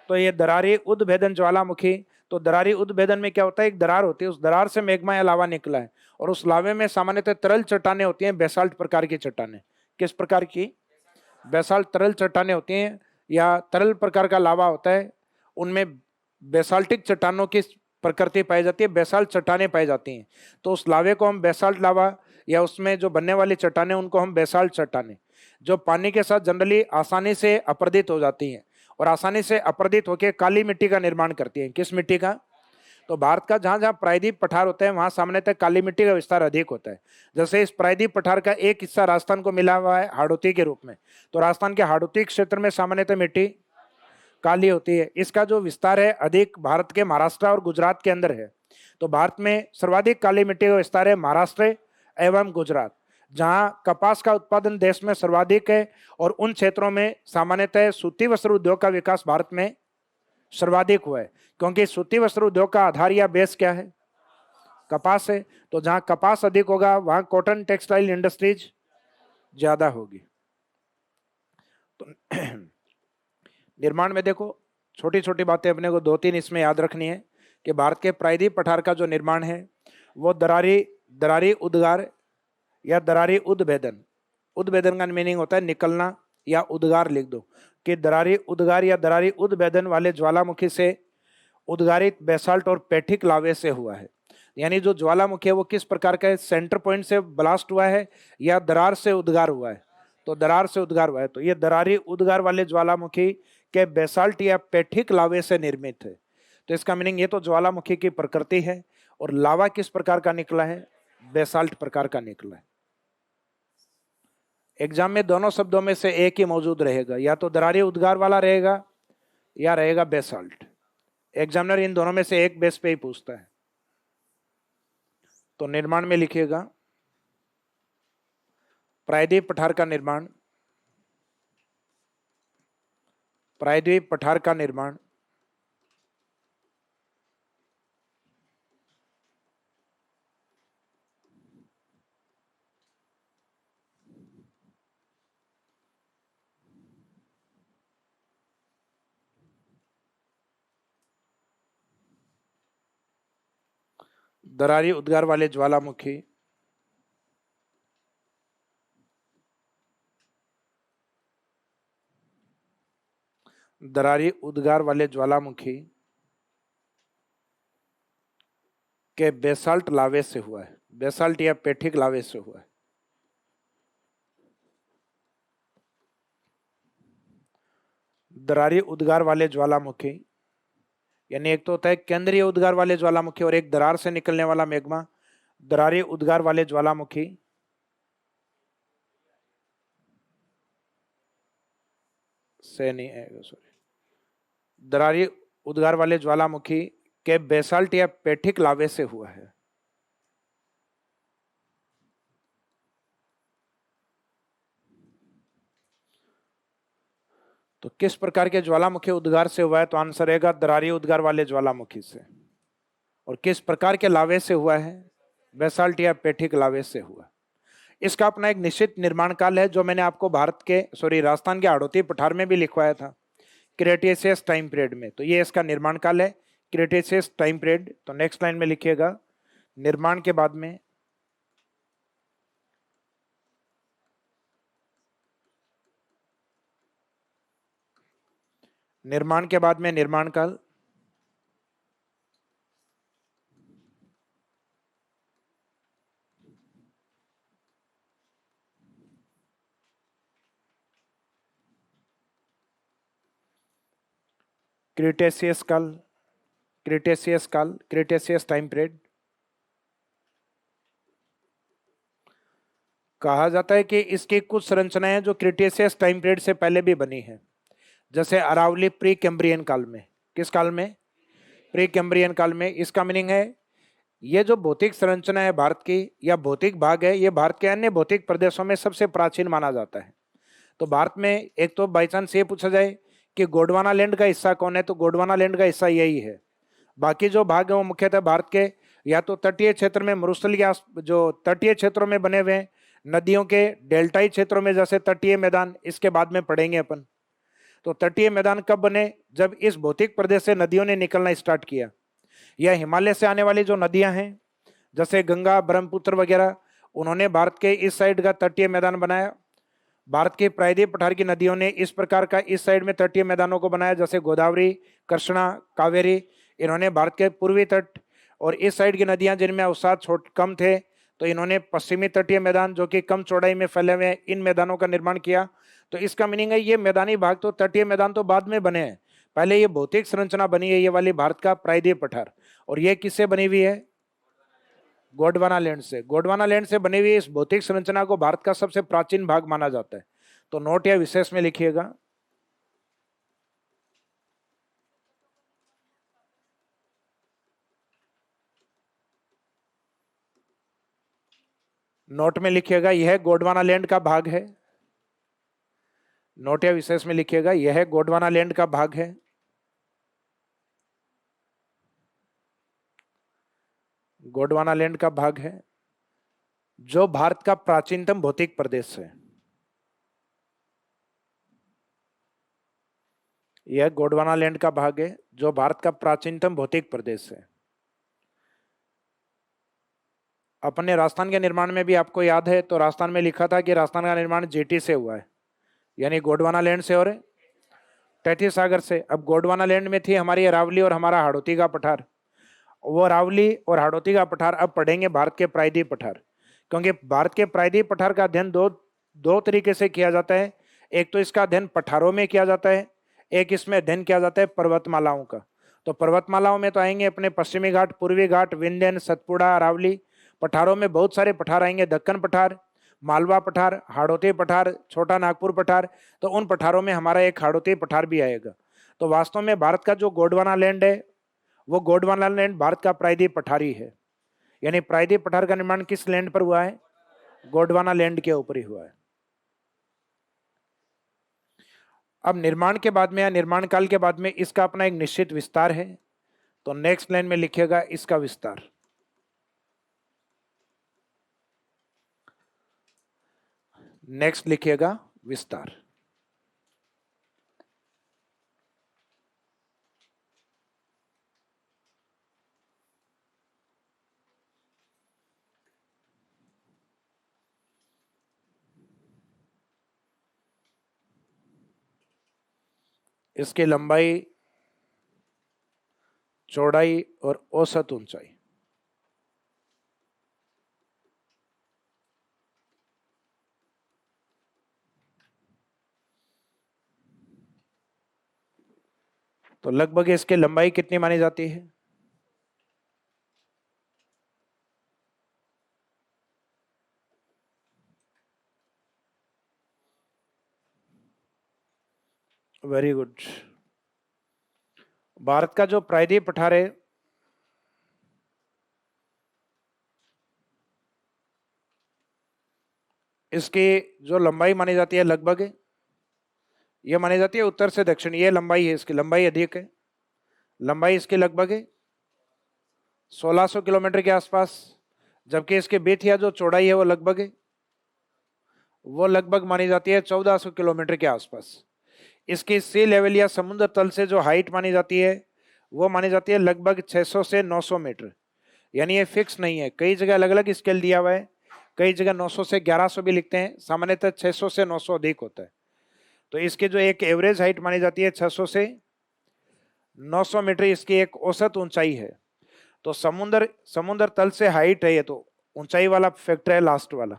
Speaker 1: तो ये दरारी उद्भेदन ज्वालामुखी। तो दरारी उद्भेदन में क्या होता है, एक दरार होती है, उस दरार से मैग्मा या लावा निकला है और उस लावे में सामान्यतः तरल चट्टानें होती हैं, बेसाल्ट प्रकार की चट्टानें। किस प्रकार की, बेसाल्ट तरल चट्टानें होती हैं या तरल प्रकार का लावा होता है, उनमें बेसाल्टिक चट्टानों की प्रकृति पाई जाती है, बेसाल्ट चट्टानें पाई जाती हैं। तो उस लावे को हम बेसाल्ट लावा या उसमें जो बनने वाली चट्टानें उनको हम बेसाल्ट चट्टानें, जो पानी के साथ जनरली आसानी से अपरदित हो जाती हैं और आसानी से अपरदित होकर काली मिट्टी का निर्माण करती हैं। किस मिट्टी का, तो भारत का जहां जहां प्रायद्वीप पठार होता है वहां सामान्यतः काली मिट्टी का विस्तार अधिक होता है। जैसे इस प्रायद्वीप पठार का एक हिस्सा राजस्थान को मिला हुआ है हाड़ौती के रूप में, तो राजस्थान के हाड़ौती क्षेत्र में सामान्यतः मिट्टी काली होती है। इसका जो विस्तार है अधिक भारत के महाराष्ट्र और गुजरात के अंदर है। तो भारत में सर्वाधिक काली मिट्टी का विस्तार है महाराष्ट्र एवं गुजरात, जहां कपास का उत्पादन देश में सर्वाधिक है और उन क्षेत्रों में सामान्यतः सूती वस्त्र उद्योग का विकास भारत में सर्वाधिक हुआ है, क्योंकि सूती वस्त्र उद्योग का आधार या बेस क्या है, कपास है। तो जहां कपास अधिक होगा वहां कॉटन टेक्सटाइल इंडस्ट्रीज ज्यादा होगी। तो निर्माण में देखो छोटी छोटी बातें अपने को दो तीन इसमें याद रखनी है कि भारत के प्रायद्वीप पठार का जो निर्माण है वो दरारी उद्गार या दरारी उद्भेदन, उद्भेदन का मीनिंग होता है निकलना, या उद्गार लिख दो कि दरारी उद्गार या दरारी उद्भेदन वाले ज्वालामुखी से उद्गारित बेसाल्ट और पेठिक लावे से हुआ है। यानी जो ज्वालामुखी है वो किस प्रकार का है, सेंटर पॉइंट से ब्लास्ट हुआ है या दरार से उद्गार हुआ है, तो दरार से उद्गार हुआ है। तो ये दरारी उद्गार वाले ज्वालामुखी के बेसाल्ट या पेठिक लावे से निर्मित है। तो इसका मीनिंग ये तो ज्वालामुखी की प्रकृति है और लावा किस प्रकार का निकला है, बेसाल्ट प्रकार का निकला है। एग्जाम में दोनों शब्दों में से एक ही मौजूद रहेगा, या तो दरारी उद्गार वाला रहेगा या रहेगा बेसाल्ट। एग्जामिनर इन दोनों में से एक बेस पे ही पूछता है। तो निर्माण में लिखिएगा प्रायद्वीप पठार का निर्माण, प्रायद्वीप पठार का निर्माण दरारी उद्गार वाले ज्वालामुखी, दरारी उद्गार वाले ज्वालामुखी के बेसाल्ट लावे से हुआ है। बेसाल्ट या पेठिक लावे से हुआ है। दरारी उद्गार वाले ज्वालामुखी यानी एक तो होता है केंद्रीय उद्गार वाले ज्वालामुखी और एक दरार से निकलने वाला मैग्मा। दरारी उद्गार वाले ज्वालामुखी से नहीं है, सॉरी, दरारी उद्गार वाले ज्वालामुखी के बेसाल्ट या पेठिक लावे से हुआ है। तो किस प्रकार के ज्वालामुखी उद्गार से हुआ है? तो आंसर रहेगा दरारी उद्गार वाले ज्वालामुखी से। और किस प्रकार के लावे से हुआ है? बेसाल्ट या पेठिक लावे से हुआ। इसका अपना एक निश्चित निर्माण काल है जो मैंने आपको राजस्थान के हाड़ौती पठार में भी लिखवाया था, क्रेटेशियस टाइम पीरियड में। तो ये इसका निर्माण काल है, क्रेटेशियस टाइम पीरियड। तो नेक्स्ट लाइन में लिखिएगा, निर्माण के बाद में निर्माण काल, क्रेटेशियस काल, क्रेटेशियस टाइम पीरियड। कहा जाता है कि इसकी कुछ संरचनाएं जो क्रेटेशियस टाइम पीरियड से पहले भी बनी है, जैसे अरावली प्री कैम्ब्रियन काल में। किस काल में? प्री कैम्ब्रियन काल में। इसका मीनिंग है ये जो भौतिक संरचना है भारत की या भौतिक भाग है, ये भारत के अन्य भौतिक प्रदेशों में सबसे प्राचीन माना जाता है। तो भारत में एक तो बाई चांस ये पूछा जाए कि गोंडवाना लैंड का हिस्सा कौन है, तो गोंडवाना लैंड का हिस्सा यही है। बाकी जो भाग है वो मुख्यतः भारत के या तो तटीय क्षेत्र में मरुस्थल या जो तटीय क्षेत्रों में बने हुए हैं, नदियों के डेल्टाई क्षेत्रों में, जैसे तटीय मैदान, इसके बाद में पढ़ेंगे अपन। तो तटीय मैदान कब बने? जब इस भौतिक प्रदेश से नदियों ने निकलना स्टार्ट किया, या हिमालय से आने वाली जो नदियां हैं जैसे गंगा, ब्रह्मपुत्र वगैरह, उन्होंने भारत के इस साइड का तटीय मैदान बनाया। भारत के प्रायद्वीप पठार की नदियों ने इस प्रकार का इस साइड में तटीय मैदानों को बनाया, जैसे गोदावरी, कृष्णा, कावेरी, इन्होंने भारत के पूर्वी तट। और इस साइड की नदियां जिनमें अवसाद कम थे, तो इन्होंने पश्चिमी तटीय मैदान जो कि कम चौड़ाई में फैले हुए, इन मैदानों का निर्माण किया। तो इसका मीनिंग है ये मैदानी भाग, तो तटीय मैदान तो बाद में बने हैं, पहले ये भौतिक संरचना बनी है, ये वाली भारत का प्रायद्वीप पठार। और ये किससे बनी हुई है? गोंडवाना लैंड से। गोंडवाना लैंड से बनी हुई इस भौतिक संरचना को भारत का सबसे प्राचीन भाग माना जाता है। तो नोट या विशेष में लिखिएगा, नोट में लिखिएगा यह गोंडवाना लैंड का भाग है। नोट या विशेष में लिखिएगा यह गोंडवाना लैंड का भाग है। गोंडवाना लैंड का भाग है जो भारत का प्राचीनतम भौतिक प्रदेश है। यह गोंडवाना लैंड का भाग है जो भारत का प्राचीनतम भौतिक प्रदेश है। अपने राजस्थान के निर्माण में भी आपको याद है, तो राजस्थान में लिखा था कि राजस्थान का निर्माण जेटी से हुआ है, यानी गोंडवाना लैंड से और तैतीय सागर से। अब गोंडवाना लैंड में थी हमारी अरावली और हमारा हाड़ौती का पठार। वो अरावली और हाड़ौती का पठार अब पढ़ेंगे भारत के प्रायद्वीप पठार, क्योंकि भारत के प्रायद्वीप पठार का अध्ययन दो तरीके से किया जाता है। एक तो इसका अध्ययन पठारों में किया जाता है, एक इसमें अध्ययन किया जाता है पर्वतमालाओं का। तो पर्वतमालाओं में तो आएंगे अपने पश्चिमी घाट, पूर्वी घाट, विंध्यन, सतपुड़ा, अरावली। पठारों में बहुत सारे पठार आएंगे, दक्कन पठार, मालवा पठार, हाड़ौती पठार, छोटा नागपुर पठार। तो उन पठारों में हमारा एक हाड़ौती पठार भी आएगा। तो वास्तव में भारत का जो गोंडवाना लैंड है, वो गोंडवाना लैंड भारत का प्रायद्वीप पठारी है। यानी प्रायद्वीप पठार का निर्माण किस लैंड पर हुआ है? गोंडवाना लैंड के ऊपर ही हुआ है। अब निर्माण के बाद में या निर्माण काल के बाद में इसका अपना एक निश्चित विस्तार है। तो नेक्स्ट लाइन में लिखिएगा इसका विस्तार। नेक्स्ट लिखिएगा विस्तार। इसकी लंबाई, चौड़ाई और औसत ऊंचाई। तो लगभग इसकी लंबाई कितनी मानी जाती है? Very good. भारत का जो प्रायद्वीप पठार है, इसकी जो लंबाई मानी जाती है लगभग, ये मानी जाती है उत्तर से दक्षिण, ये लंबाई है, इसकी लंबाई अधिक है, लंबाई इसकी लगभग 1600 किलोमीटर के आसपास, जबकि इसके बीच या जो चौड़ाई है वो लगभग मानी जाती है 1400 किलोमीटर के आसपास। इसकी सी लेवल या समुद्र तल से जो हाइट मानी जाती है वो मानी जाती है लगभग 600 से 900 मीटर, यानी ये फिक्स नहीं है, कई जगह अलग अलग स्केल दिया हुआ है, कई जगह 900 से 1100 भी लिखते हैं, सामान्यतः 600 से 900 अधिक होता है। तो इसकी जो एक एवरेज हाइट मानी जाती है 600 से 900 मीटर इसकी एक औसत ऊंचाई है। तो समुद्र तल से हाइट है, ये तो ऊंचाई वाला फैक्टर है लास्ट वाला।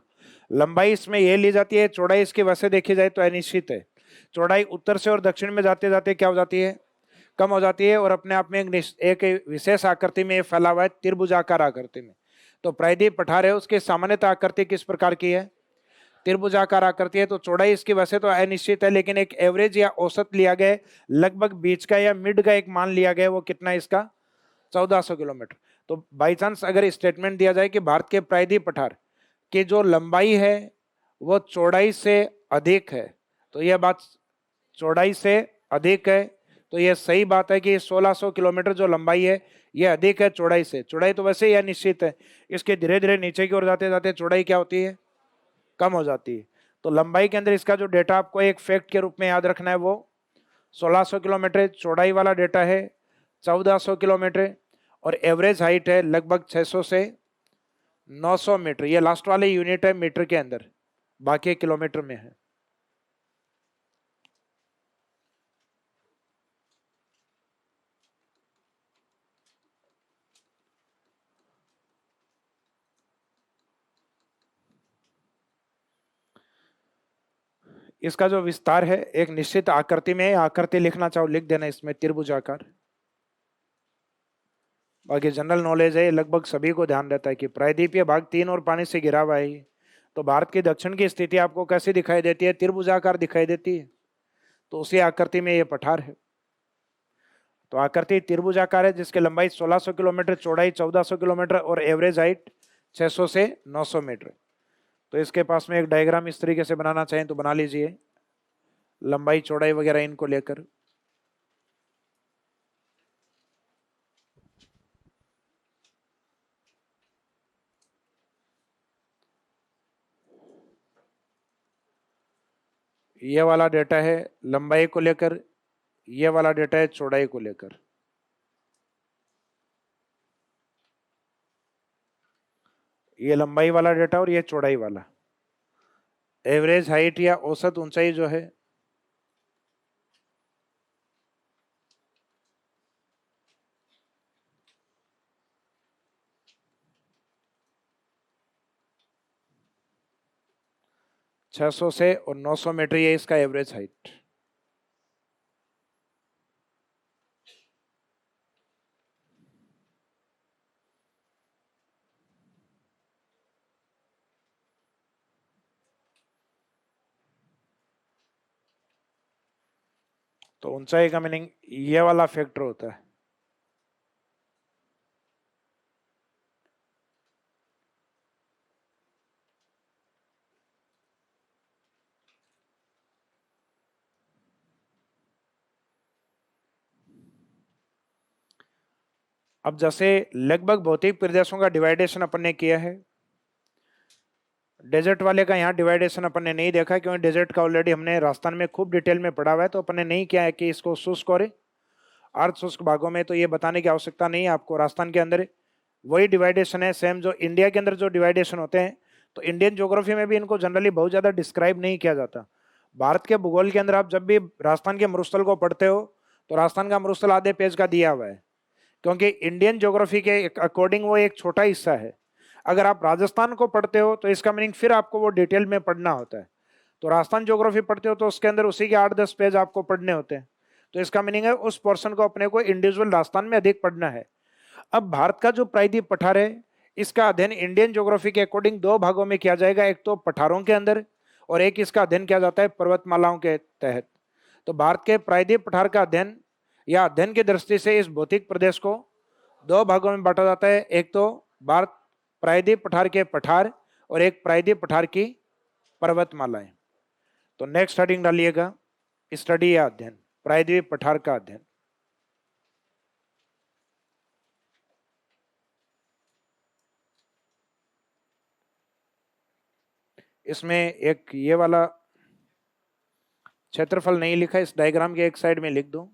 Speaker 1: लंबाई इसमें ये ली जाती है, चौड़ाई इसकी वैसे देखी जाए तो अनिश्चित है, चौड़ाई उत्तर से और दक्षिण में जाते जाते क्या हो जाती है, कम हो जाती है, और अपने आप में एक विशेष आकृति में फैला हुआ है, त्रिभुजाकार आकृति में। तो प्रायद्वीप पठार है, उसकी सामान्यतः आकृति किस प्रकार की है, त्रिभुजाकार आकृति है। तो चौड़ाई इसकी वैसे तो अनिश्चित है, लेकिन एक एवरेज या औसत लिया गया, लगभग बीच का या मिड का एक मान लिया गया, वो कितना है इसका, 1400 किलोमीटर। तो बाई चांस अगर स्टेटमेंट दिया जाए कि भारत के प्रायद्वीप पठार की जो लंबाई है वो चौड़ाई से अधिक है, तो यह बात चौड़ाई से अधिक है, तो यह सही बात है कि 1600 किलोमीटर जो लंबाई है यह अधिक है चौड़ाई से। चौड़ाई तो वैसे ही निश्चित है, इसके धीरे धीरे नीचे की ओर जाते जाते चौड़ाई क्या होती है, कम हो जाती है। तो लंबाई के अंदर इसका जो डेटा आपको एक फैक्ट के रूप में याद रखना है वो 1600 किलोमीटर, चौड़ाई वाला डेटा है 1400 किलोमीटर, और एवरेज हाइट है लगभग 600 से 900 मीटर। ये लास्ट वाले यूनिट है मीटर के अंदर, बाकी किलोमीटर में है। इसका जो विस्तार है एक निश्चित आकृति में, आकृति लिखना चाहो लिख देना इसमें, त्रिभुजाकार। बाकी जनरल नॉलेज है, लगभग सभी को ध्यान रहता है कि प्रायद्वीपीय भाग 3 और पानी से घिरा हुआ है। तो भारत की दक्षिण की स्थिति आपको कैसी दिखाई देती है, त्रिभुजाकार दिखाई देती है, तो उसी आकृति में ये पठार है। तो आकृति त्रिभुजाकार है, जिसकी लंबाई 1600 किलोमीटर, चौड़ाई 1400 किलोमीटर और एवरेज हाइट 600 से 900 मीटर। तो इसके पास में एक डायग्राम इस तरीके से बनाना चाहें तो बना लीजिए, लंबाई चौड़ाई वगैरह इनको लेकर। ये वाला डेटा है लंबाई को लेकर, ये वाला डेटा है चौड़ाई को लेकर। ये लंबाई वाला डेटा और ये चौड़ाई वाला। एवरेज हाइट या औसत ऊंचाई जो है 600 से और 900 मीटर, ये इसका एवरेज हाइट। तो ऊंचाई का मीनिंग ये वाला फैक्टर होता है। अब जैसे लगभग भौतिक प्रदेशों का डिवाइडेशन अपन ने किया है, डेजर्ट वाले का यहाँ डिवाइडेशन अपन ने नहीं देखा, क्योंकि डेजर्ट का ऑलरेडी हमने राजस्थान में खूब डिटेल में पढ़ा हुआ है, तो अपन ने नहीं किया है कि इसको शुष्क और अर्ध शुष्क भागों में, तो ये बताने की आवश्यकता नहीं है आपको। राजस्थान के अंदर वही डिवाइडेशन है सेम जो इंडिया के अंदर जो डिवाइडेशन होते हैं। तो इंडियन ज्योग्राफी में भी इनको जनरली बहुत ज़्यादा डिस्क्राइब नहीं किया जाता, भारत के भूगोल के अंदर आप जब भी राजस्थान के मरुस्थल को पढ़ते हो तो राजस्थान का मरुस्थल आधे पेज का दिया हुआ है, क्योंकि इंडियन ज्योग्राफी के अकॉर्डिंग वो एक छोटा हिस्सा है। अगर आप राजस्थान को पढ़ते हो तो इसका मीनिंग फिर आपको वो डिटेल में पढ़ना होता है। तो राजस्थान ज्योग्राफी पढ़ते हो तो उसके अंदर उसी के 8-10 पेज आपको पढ़ने होते हैं। तो इसका मीनिंग है उस पोर्शन को अपने को इंडिविजुअल राजस्थान में अधिक पढ़ना है। अब भारत का जो प्रायद्वीप पठार है, इसका अध्ययन इंडियन ज्योग्राफी के अकॉर्डिंग दो भागों में किया जाएगा, एक तो पठारों के अंदर और एक इसका अध्ययन किया जाता है पर्वतमालाओं के तहत। तो भारत के प्रायद्वीप पठार का अध्ययन या अध्ययन की दृष्टि से इस भौतिक प्रदेश को दो भागों में बांटा जाता है, एक तो भारत प्रायद्वीप पठार के पठार और एक प्रायद्वीप पठार की पर्वतमालाएं। तो नेक्स्ट हेडिंग डालिएगा स्टडी या अध्ययन, प्रायद्वीप पठार का अध्ययन। इसमें एक ये वाला क्षेत्रफल नहीं लिखा, इस डायग्राम के एक साइड में लिख दो।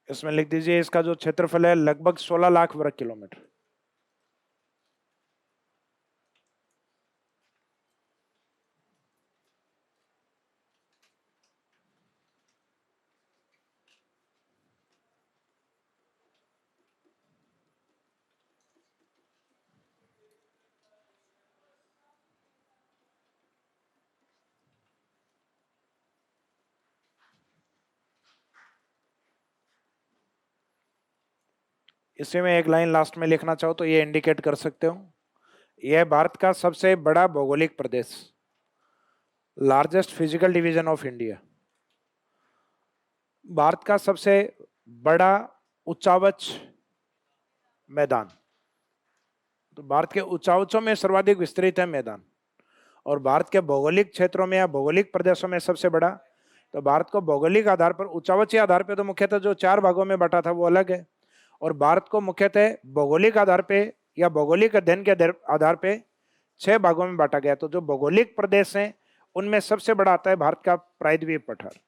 Speaker 1: इसमें लिख दीजिए इसका जो क्षेत्रफल है लगभग 16 लाख वर्ग किलोमीटर। इसी में एक लाइन लास्ट में लिखना चाहो तो ये इंडिकेट कर सकते हो, यह भारत का सबसे बड़ा भौगोलिक प्रदेश, largest physical division of India, Bharat का सबसे बड़ा उच्चावच मैदान। तो भारत के उच्चावचों में सर्वाधिक विस्तृत है मैदान, और भारत के भौगोलिक क्षेत्रों में या भौगोलिक प्रदेशों में सबसे बड़ा। तो भारत को भौगोलिक आधार पर, उच्चावचीय आधार पर तो मुख्यतः जो 4 भागों में बांटा था वो अलग है, और भारत को मुख्यतः भौगोलिक आधार पे या भौगोलिक अध्ययन के आधार पे 6 भागों में बांटा गया। तो जो भौगोलिक प्रदेश हैं उनमें सबसे बड़ा आता है भारत का प्रायद्वीप पठार।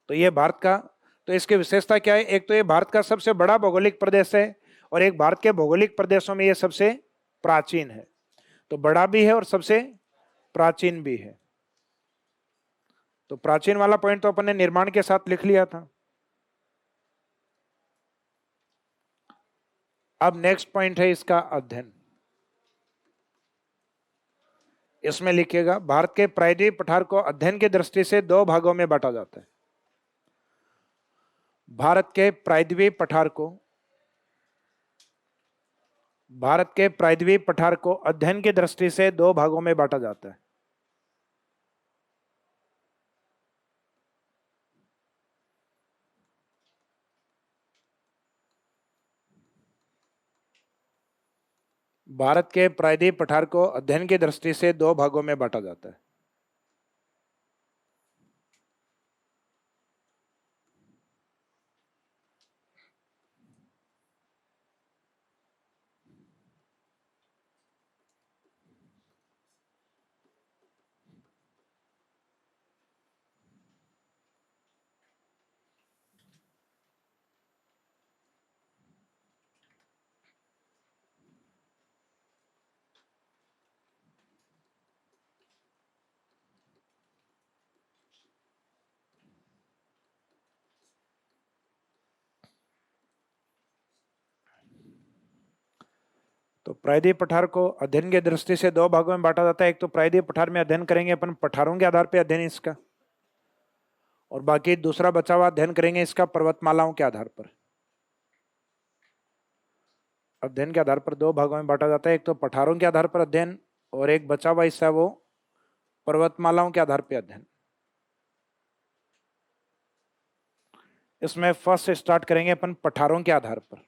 Speaker 1: तो ये भारत का, तो इसकी विशेषता क्या है, एक तो ये भारत का सबसे बड़ा भौगोलिक प्रदेश है, और एक भारत के भौगोलिक प्रदेशों में ये सबसे प्राचीन है। तो बड़ा भी है और सबसे प्राचीन भी है। तो प्राचीन वाला पॉइंट तो अपन ने निर्माण के साथ लिख लिया था। अब नेक्स्ट पॉइंट है इसका अध्ययन। इसमें लिखिएगा भारत के प्रायद्वीप पठार को अध्ययन की दृष्टि से 2 भागों में बांटा जाता है। भारत के प्रायद्वीप पठार को, भारत के प्रायद्वीप पठार को अध्ययन की दृष्टि से 2 भागों में बांटा जाता है। भारत के प्रायद्वीप पठार को अध्ययन की दृष्टि से 2 भागों में बांटा जाता है। तो प्रायद्वीप पठार को अध्ययन की दृष्टि से 2 भागों में बांटा जाता है। एक तो प्रायद्वीप पठार में अध्ययन करेंगे अपन पठारों के आधार पर अध्ययन इसका, और बाकी दूसरा बचा हुआ अध्ययन करेंगे इसका पर्वतमालाओं के आधार पर। अध्ययन के आधार पर 2 भागों में बांटा जाता है, एक तो पठारों के आधार पर अध्ययन, और एक बचा हुआ हिस्सा वो पर्वतमालाओं के आधार पर अध्ययन। इसमें फर्स्ट स्टार्ट करेंगे अपन पठारों के आधार पर।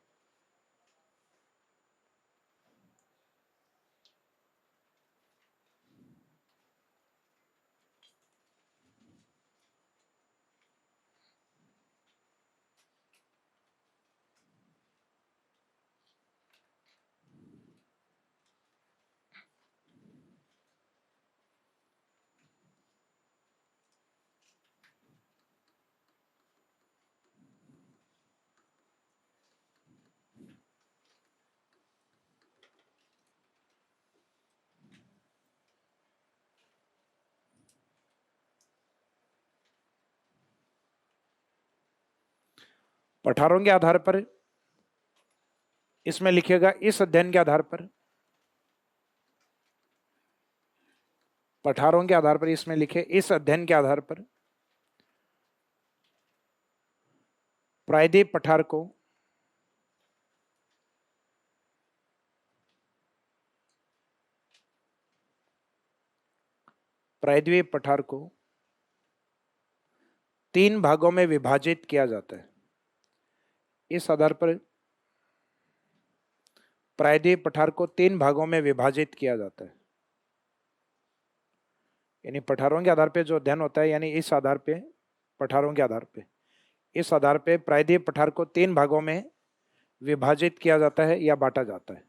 Speaker 1: पठारों के आधार पर इसमें लिखिएगा इस अध्ययन के आधार पर, पठारों के आधार पर इसमें लिखे इस अध्ययन के आधार पर प्रायद्वीप पठार को प्रायद्वीप पठार को 3 भागों में विभाजित किया जाता है। इस आधार पर प्रायद्वीप पठार को 3 भागों में विभाजित किया जाता है। यानी पठारों के आधार पे जो अध्ययन होता है, यानी इस आधार पे, पठारों के आधार पे, इस आधार पे प्रायद्वीप पठार को 3 भागों में विभाजित किया जाता है या बांटा जाता है।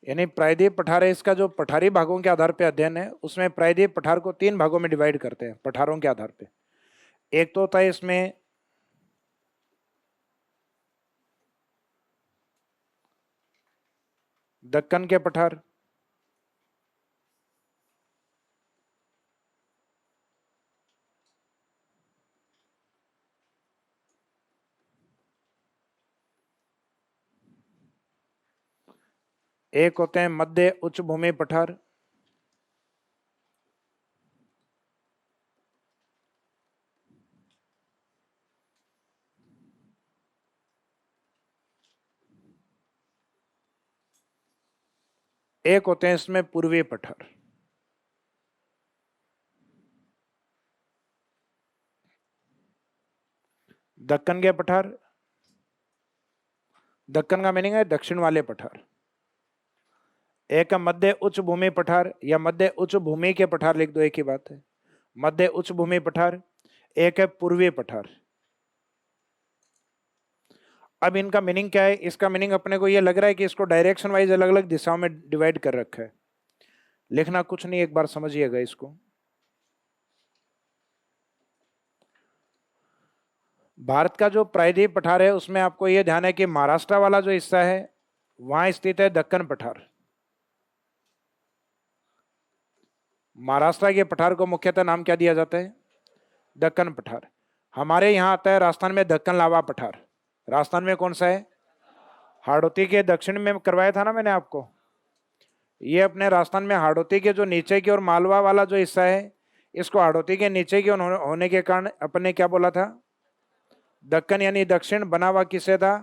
Speaker 1: यानी प्रायद्वीप पठार है, इसका जो पठारी भागों के आधार पे अध्ययन है, उसमें प्रायद्वीप पठार को 3 भागों में डिवाइड करते हैं पठारों के आधार पे। एक तो होता है इसमें दक्कन के पठार, एक होते हैं मध्य उच्च भूमि पठार, एक होते हैं इसमें पूर्वी पठार। दक्कन के पठार, दक्कन का मीनिंग है दक्षिण वाले पठार। एक है मध्य उच्च भूमि पठार या मध्य उच्च भूमि के पठार, लिख दो, एक ही बात है, मध्य उच्च भूमि पठार। एक है पूर्वी पठार। अब इनका मीनिंग क्या है? इसका मीनिंग अपने को ये लग रहा है कि इसको डायरेक्शन वाइज अलग अलग दिशाओं में डिवाइड कर रखा है। लिखना कुछ नहीं, एक बार समझिएगा इसको। भारत का जो प्रायद्वीप पठार है उसमें आपको यह ध्यान है कि महाराष्ट्र वाला जो हिस्सा है वहां स्थित है दक्कन पठार। महाराष्ट्र के पठार को मुख्यतः नाम क्या दिया जाता है? दक्कन पठार। हमारे यहाँ आता है राजस्थान में दक्कन लावा पठार। राजस्थान में कौन सा है? हाड़ौती के दक्षिण में करवाया था ना मैंने आपको। ये अपने राजस्थान में हाड़ौती के जो नीचे की और मालवा वाला जो हिस्सा है, इसको हाड़ौती के नीचे की होने के कारण अपने क्या बोला था? दक्कन यानी दक्षिण। बना हुआ किससे था?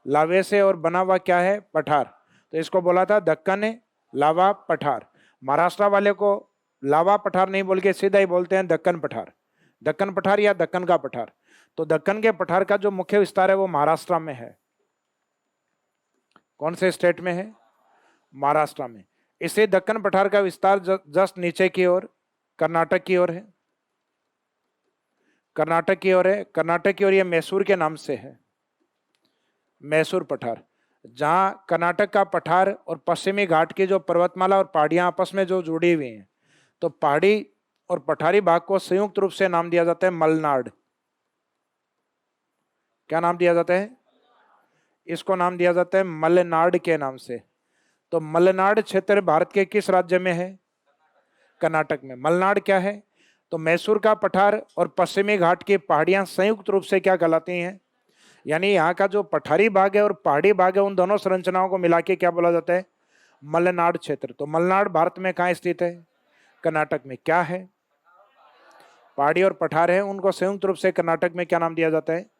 Speaker 1: लावे से। और बना हुआ क्या है? पठार। तो इसको बोला था दक्कन लावा पठार। महाराष्ट्र वाले को लावा पठार नहीं बोल के सीधा ही बोलते हैं दक्कन पठार। दक्कन पठार या दक्कन का पठार। तो दक्कन के पठार का जो मुख्य विस्तार है वो महाराष्ट्र में है। कौन से स्टेट में है? महाराष्ट्र में। इसे दक्कन पठार का विस्तार जस्ट नीचे की ओर कर्नाटक की ओर है। कर्नाटक की ओर है। कर्नाटक की ओर ये मैसूर के नाम से है, मैसूर पठार। जहां कर्नाटक का पठार और पश्चिमी घाट की जो पर्वतमाला और पहाड़ियां आपस में जो जुड़ी हुई हैं, तो पहाड़ी और पठारी भाग को संयुक्त रूप से नाम दिया जाता है मलनाड। क्या नाम दिया जाता है? इसको नाम दिया जाता है मलनाड के नाम से। तो मलनाड क्षेत्र भारत के किस राज्य में है? कर्नाटक में। मलनाड क्या है? तो मैसूर का पठार और पश्चिमी घाट की पहाड़ियां संयुक्त रूप से क्या कहलाती हैं? यानी यहाँ का जो पठारी भाग है और पहाड़ी भाग है, उन दोनों संरचनाओं को मिला के क्या बोला जाता है? मलनाड क्षेत्र। तो मलनाड भारत में कहाँ स्थित है? कर्नाटक में। क्या है? पहाड़ी और पठार है, उनको संयुक्त रूप से कर्नाटक में क्या नाम दिया जाता है?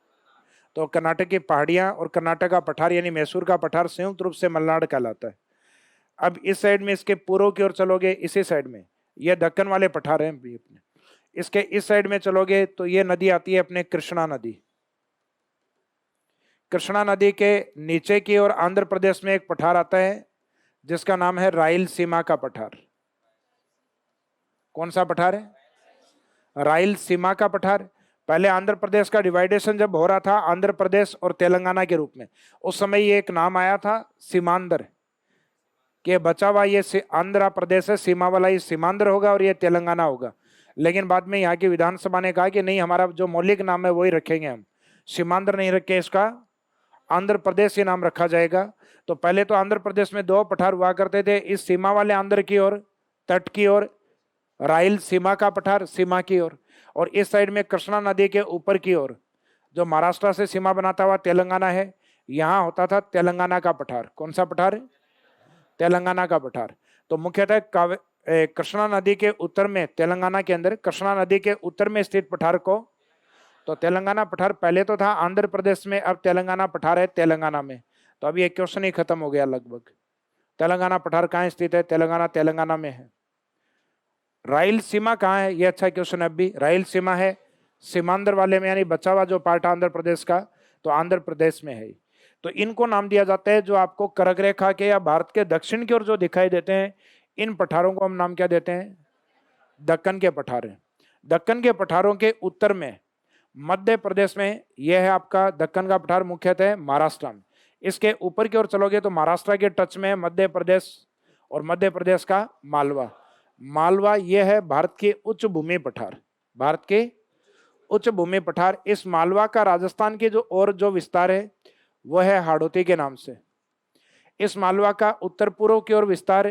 Speaker 1: तो कर्नाटक की पहाड़ियां और कर्नाटक का पठार यानी मैसूर का पठार संयुक्त रूप से मलनाड कहलाता है। अब इस साइड में इसके पूर्व की ओर चलोगे, इसी साइड में ये दक्कन वाले पठार हैं अपने। इसके इस साइड में चलोगे तो ये नदी आती है अपने कृष्णा नदी। कृष्णा नदी के नीचे की ओर आंध्र प्रदेश में एक पठार आता है जिसका नाम है रायलसीमा का पठार। कौन सा पठार है? रायलसीमा का पठार। पहले आंध्र प्रदेश का डिवाइडेशन जब हो रहा था आंध्र प्रदेश और तेलंगाना के रूप में, उस समय ये एक नाम आया था सीमांध्र, कि बचा हुआ ये आंध्र प्रदेश है सीमा वाला, ये सीमांध्र होगा और ये तेलंगाना होगा। लेकिन बाद में यहाँ की विधानसभा ने कहा कि नहीं, हमारा जो मौलिक नाम है वही रखेंगे, हम सीमांध्र नहीं रखे, इसका आंध्र प्रदेश ही नाम रखा जाएगा। तो पहले तो आंध्र प्रदेश में दो पठार हुआ करते थे, इस सीमा वाले आंध्र की ओर, तट की ओर, रायल सीमा का पठार सीमा की ओर, और इस साइड में कृष्णा नदी के ऊपर की ओर जो महाराष्ट्र से सीमा बनाता हुआ तेलंगाना है, यहाँ होता था तेलंगाना का पठार। कौन सा पठार? तेलंगाना का पठार। तो मुख्यतः कृष्णा नदी के उत्तर में, तेलंगाना के अंदर कृष्णा नदी के उत्तर में स्थित पठार को, तो तेलंगाना पठार पहले तो था आंध्र प्रदेश में, अब तेलंगाना पठार है तेलंगाना में। तो अभी एक क्वेश्चन ही खत्म हो गया लगभग। तेलंगाना पठार कहाँ स्थित है? तेलंगाना में है। रायल सीमा कहाँ है? ये अच्छा क्वेश्चन है। अभी रायल सीमा है सीमांध्र वाले में, यानी बचा हुआ जो पार्ट आंध्र प्रदेश का, तो आंध्र प्रदेश में है। तो इनको नाम दिया जाता है जो आपको कर्क रेखा के या भारत के दक्षिण की ओर जो दिखाई देते हैं, इन पठारों को हम नाम क्या देते हैं? दक्कन के पठार हैं। दक्कन के पठारों के उत्तर में मध्य प्रदेश में यह है आपका दक्कन का पठार, मुख्यतः महाराष्ट्र में। इसके ऊपर की ओर चलोगे तो महाराष्ट्र के टच में मध्य प्रदेश, और मध्य प्रदेश का मालवा। मालवा यह है भारत के उच्च भूमि पठार, भारत के उच्च भूमि पठार। इस मालवा का राजस्थान के जो और जो विस्तार है वह है हाड़ौती के नाम से। इस मालवा का उत्तर पूर्व की ओर विस्तार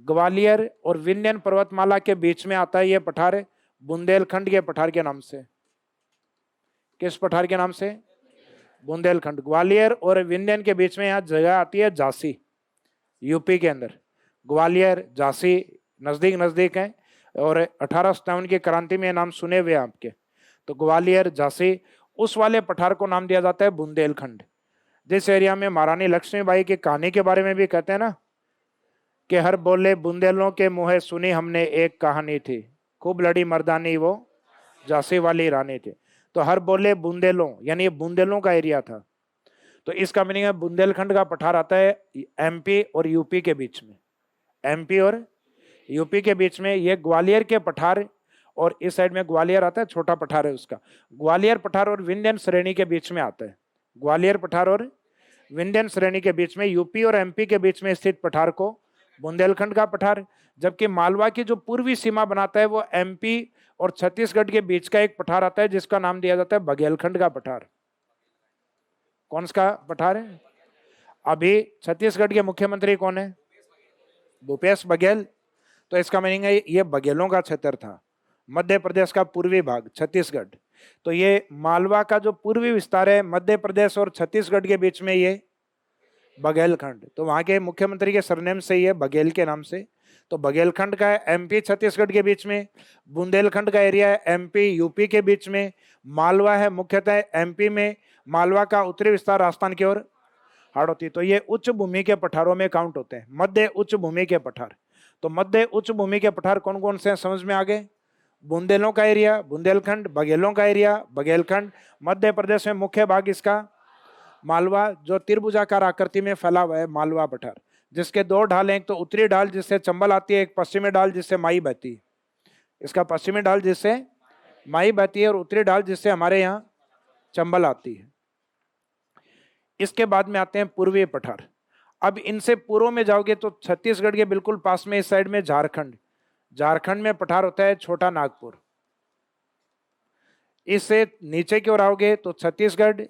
Speaker 1: ग्वालियर और विंध्यन पर्वतमाला के बीच में आता है। यह पठार बुंदेलखंड के पठार के नाम से। किस पठार के नाम से? बुंदेलखंड। ग्वालियर और विंध्यन के बीच में यहाँ जगह आती है झांसी, यूपी के अंदर। ग्वालियर झांसी नजदीक नजदीक है, और 1857 की क्रांति में नाम सुने हुए आपके। तो ग्वालियर झांसी, उस वाले पठार को नाम दिया जाता है बुंदेलखंड। जिस एरिया में महारानी लक्ष्मीबाई की कहानी के बारे में भी कहते हैं ना, कि हर बोले बुंदेलों के मुँह सुनी हमने एक कहानी थी, खूब लड़ी मर्दानी वो झांसी वाली रानी थी। तो हर बोले बुंदेलों, यानी ये बुंदेलों का एरिया था। तो इसका मीनिंग है बुंदेलखंड का पठार आता है एमपी और यूपी के बीच में। एमपी और यूपी के बीच में ये ग्वालियर के पठार, और इस साइड में ग्वालियर आता है, छोटा पठार है उसका। ग्वालियर पठार और विंध्यन श्रेणी के बीच में आता है। ग्वालियर पठार और विंध्यन श्रेणी के बीच में, यूपी और एमपी के बीच में स्थित पठार को बुंदेलखंड का पठार। जबकि मालवा की जो पूर्वी सीमा बनाता है वो एमपी और छत्तीसगढ़ के बीच का एक पठार आता है, जिसका नाम दिया जाता है बघेलखंड का पठार। कौन सा पठार है? अभी छत्तीसगढ़ के मुख्यमंत्री कौन है? भूपेश बघेल। तो इसका मीनिंग है ये बघेलों का क्षेत्र था, मध्य प्रदेश का पूर्वी भाग छत्तीसगढ़। तो ये मालवा का जो पूर्वी विस्तार है मध्य प्रदेश और छत्तीसगढ़ के बीच में, ये बघेलखंड। तो वहां के मुख्यमंत्री के सरनेम से ये बघेल के नाम से। तो बघेलखंड का एमपी छत्तीसगढ़ के बीच में, बुंदेलखंड का एरिया है एमपी यूपी के बीच में, मालवा है मुख्यतः एमपी में, मालवा का उत्तरी विस्तार राजस्थान की ओर हाड़ौती। तो ये उच्च भूमि के पठारों में काउंट होते हैं, मध्य उच्च भूमि के पठार। तो मध्य उच्च भूमि के पठार कौन कौन से हैं समझ में आ गए? बुंदेलों का एरिया बुंदेलखंड, बघेलों का एरिया बघेलखंड, मध्य प्रदेश में मुख्य भाग इसका मालवा, जो त्रिभुजाकार आकृति में फैला हुआ है मालवा पठार, जिसके दो ढाल हैं, एक तो उत्तरी ढाल जिससे चंबल आती है, एक पश्चिमी ढाल जिससे माई बहती है। इसका पश्चिमी ढाल जिससे माई बहती है और उत्तरी ढाल जिससे हमारे यहाँ चंबल आती है। इसके बाद में आते हैं पूर्वी पठार। अब इनसे पूर्व में जाओगे तो छत्तीसगढ़ के बिल्कुल पास में इस साइड में झारखंड, झारखंड में पठार होता है छोटा नागपुर। इससे नीचे की ओर आओगे तो छत्तीसगढ़,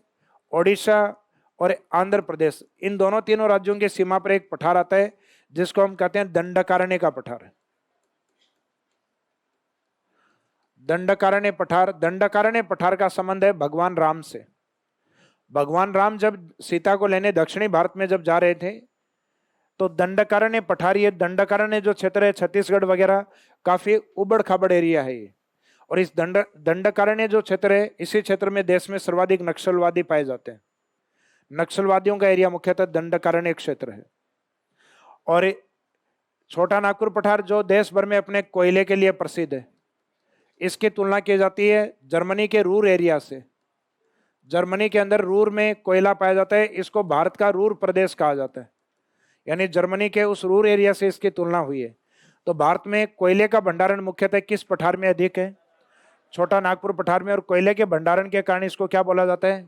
Speaker 1: ओडिशा और आंध्र प्रदेश, इन दोनों तीनों राज्यों की सीमा पर एक पठार आता है जिसको हम कहते हैं दंडकारण्य का पठार। दंडकारण्य पठार, दंडकारण्य पठार का संबंध है भगवान राम से। भगवान राम जब सीता को लेने दक्षिणी भारत में जब जा रहे थे तो दंडकारण्य पठार, ये दंडकारण्य जो क्षेत्र है छत्तीसगढ़ वगैरह, काफी उबड़ खाबड़ एरिया है ये। और इस दंडकारण्य जो क्षेत्र है, इसी क्षेत्र में देश में सर्वाधिक नक्सलवादी पाए जाते हैं। नक्सलवादियों का एरिया मुख्यतः दंडकारण्य क्षेत्र है। और छोटा नागपुर पठार जो देश भर में अपने कोयले के लिए प्रसिद्ध है, इसकी तुलना की जाती है जर्मनी के रूर एरिया से। जर्मनी के अंदर रूर में कोयला पाया जाता है, इसको भारत का रूर प्रदेश कहा जाता है, यानी जर्मनी के उस रूर एरिया से इसकी तुलना हुई है। तो भारत में कोयले का भंडारण मुख्यतः किस पठार में अधिक है? छोटा नागपुर पठार में। और कोयले के भंडारण के कारण इसको क्या बोला जाता है?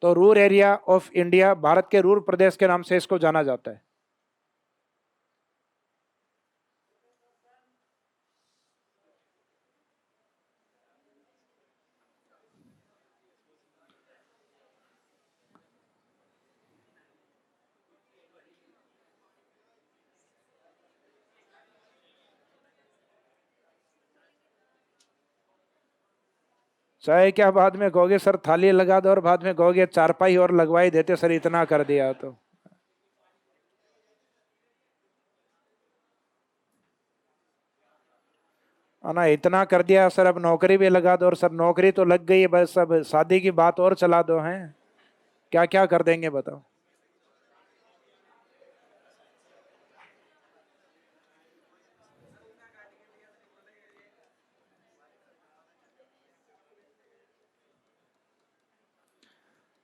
Speaker 1: तो Ruhr area of India, Bharat के रूर प्रदेश के नाम से इसको जाना जाता है। चाय क्या बाद में कहोगे सर, थाली लगा दो, और बाद में कहोगे चारपाई और लगवाई देते सर, इतना कर दिया तो। ना इतना कर दिया सर, अब नौकरी भी लगा दो, और सर नौकरी तो लग गई है, बस अब शादी की बात और चला दो हैं। क्या क्या कर देंगे बताओ।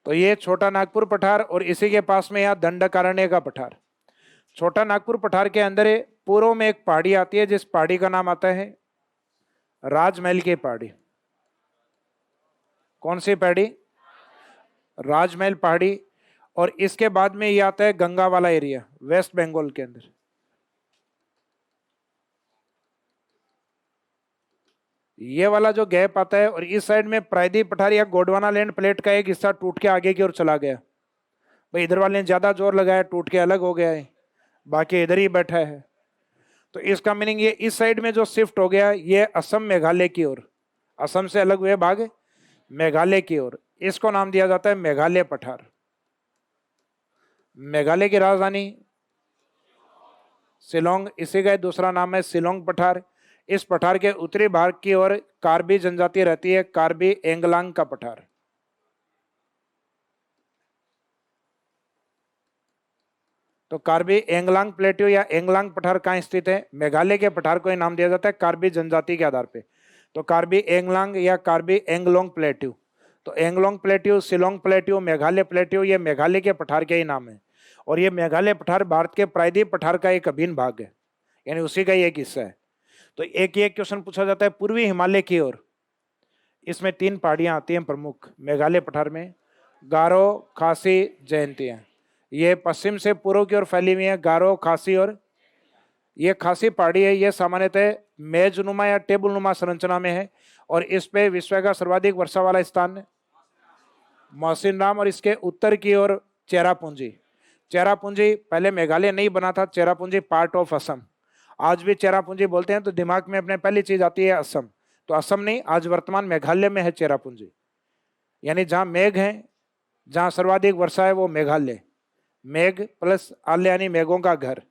Speaker 1: तो ये छोटा नागपुर पठार, और इसी के पास में यहाँ दंडकारण्य का पठार। छोटा नागपुर पठार के अंदर पूर्व में एक पहाड़ी आती है, जिस पहाड़ी का नाम आता है राजमहल की पहाड़ी। कौन सी पहाड़ी? राजमहल पहाड़ी। और इसके बाद में ये आता है गंगा वाला एरिया, वेस्ट बंगाल के अंदर। ये वाला जो गैप आता है, और इस साइड में प्रायद्वीप पठार या गोंडवाना लैंड प्लेट का एक हिस्सा टूट के आगे की ओर चला गया। भाई इधर वाले ने ज्यादा जोर लगाया, टूट के अलग हो गया है, बाकी इधर ही बैठा है। तो इसका मीनिंग ये इस साइड में जो शिफ्ट हो गया, ये असम मेघालय की ओर, असम से अलग हुए भाग मेघालय की ओर, इसको नाम दिया जाता है मेघालय पठार। मेघालय की राजधानी शिलोंग, इसी का दूसरा नाम है शिलोंग पठार। इस पठार के उत्तरी भाग की ओर कार्बी जनजाति रहती है, कार्बी एंगलांग का पठार। तो कार्बी एंगलांग प्लेट्यू या एंगलांग पठार कहाँ स्थित है? मेघालय के पठार को ही नाम दिया जाता है कार्बी जनजाति के आधार पे। तो कार्बी एंगलांग या कार्बी एंगलोंग प्लेट्यू। तो Anglong plateau, Shillong plateau, Meghalaya plateau, ये मेघालय के पठार के ही नाम है। और ये मेघालय पठार भारत के प्रायद्वीप पठार का एक अभिन्न भाग है, यानी उसी का ही एक हिस्सा है। तो एक ये क्वेश्चन पूछा जाता है पूर्वी हिमालय की ओर, इसमें 3 पहाड़ियां आती हैं प्रमुख मेघालय पठार में, गारो, खासी, जयंतियां। ये पश्चिम से पूर्व की ओर फैली हुई है, गारो, खासी, और ये खासी पहाड़ी है। ये सामान्यतः मेजनुमा या टेबलनुमा संरचना में है, और इस पे विश्व का सर्वाधिक वर्षा वाला स्थान मौसिनराम, और इसके उत्तर की ओर चेरापूंजी। चेरापूंजी पहले मेघालय नहीं बना था, चेरापूंजी पार्ट ऑफ असम। आज भी चेरापूंजी बोलते हैं तो दिमाग में अपने पहली चीज आती है असम। तो असम नहीं, आज वर्तमान मेघालय में है चेरापूंजी, यानी जहां मेघ है, जहां सर्वाधिक वर्षा है वो मेघालय। मेघ प्लस आल्य यानी मेघों का घर,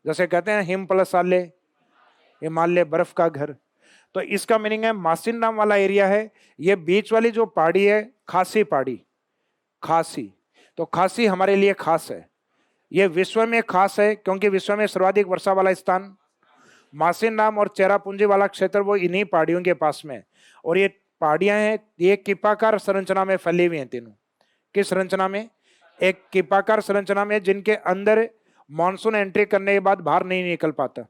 Speaker 1: जैसे कहते हैं हिम प्लस आल्य, हिमालय बर्फ का घर। तो इसका मीनिंग है मासिन नाम वाला एरिया है, ये बीच वाली जो पहाड़ी है खासी पहाड़ी, खासी। तो खासी हमारे लिए खास है, ये विश्व में खास है, क्योंकि विश्व में सर्वाधिक वर्षा वाला स्थान मासिन नाम और चेरापूंजी वाला क्षेत्र वो इन्हीं पहाड़ियों के पास में। और ये पहाड़ियां हैं, ये किपाकार संरचना में फैली हुई हैं तीनों। किस संरचना में? एक किपाकार संरचना में, जिनके अंदर मानसून एंट्री करने के बाद बाहर नहीं निकल पाता।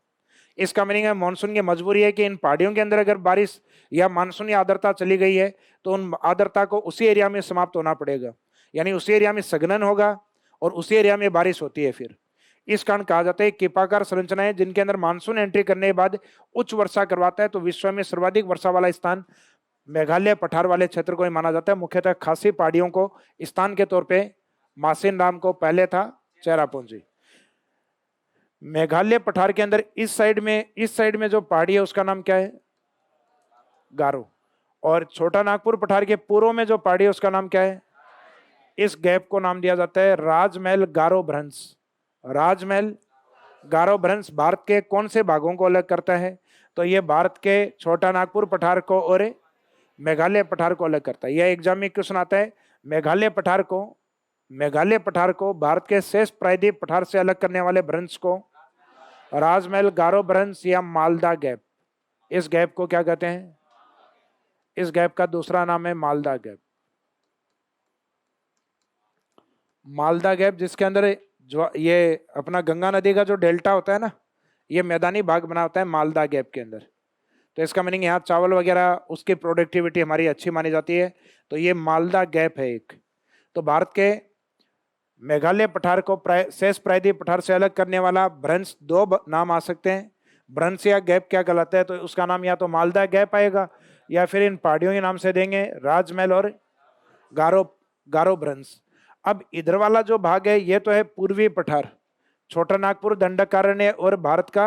Speaker 1: इसका मीनिंग है मानसून की मजबूरी है कि इन पहाड़ियों के अंदर अगर बारिश या मानसून या आर्द्रता चली गई है, तो उन आर्द्रता को उसी एरिया में समाप्त होना पड़ेगा, यानी उसी एरिया में संघनन होगा और उसी एरिया में बारिश होती है। फिर इस कारण कहा जाता है किपाकार संरचनाएं जिनके अंदर मानसून एंट्री करने के बाद उच्च वर्षा करवाता है। तो विश्व में सर्वाधिक वर्षा वाला स्थान मेघालय पठार वाले क्षेत्र को ही माना जाता है। मुख्यतः खासी पहाड़ियों को स्थान के तौर पे मासिन राम को पहले था चेरापूंजी। मेघालय पठार के अंदर इस साइड में जो पहाड़ी है उसका नाम क्या है? गारो। और छोटा नागपुर पठार के पूर्व में जो पहाड़ी है उसका नाम क्या है? इस गैप को नाम दिया जाता है राजमहल गारो भ्रंश। राजमहल गारो भ्रंश भारत के कौन से भागों को अलग करता है? तो ये भारत के छोटा नागपुर पठार को और मेघालय पठार को अलग करता है। यह एग्जाम में क्वेश्चन आता है, मेघालय पठार को भारत के शेष प्रायद्वीप पठार से अलग करने वाले भ्रंश को राजमहल गारो भ्रंश या मालदा गैप, इस गैप को क्या कहते हैं? इस गैप का दूसरा नाम है मालदा गैप। मालदा गैप जिसके अंदर जो ये अपना गंगा नदी का जो डेल्टा होता है ना, ये मैदानी भाग बना होता है मालदा गैप के अंदर। तो इसका मीनिंग यहाँ चावल वगैरह उसकी प्रोडक्टिविटी हमारी अच्छी मानी जाती है। तो ये मालदा गैप है एक। तो भारत के मेघालय पठार को शेष प्रायद्वीप पठार से अलग करने वाला भ्रंश दो नाम आ सकते हैं। भ्रंश या गैप क्या कहलाता है? तो उसका नाम या तो मालदा गैप आएगा या फिर इन पहाड़ियों के नाम से देंगे राजमहल और गारो भ्रंश। अब इधर वाला जो भाग है ये तो है पूर्वी पठार, छोटा नागपुर, दंडकारण्य और भारत का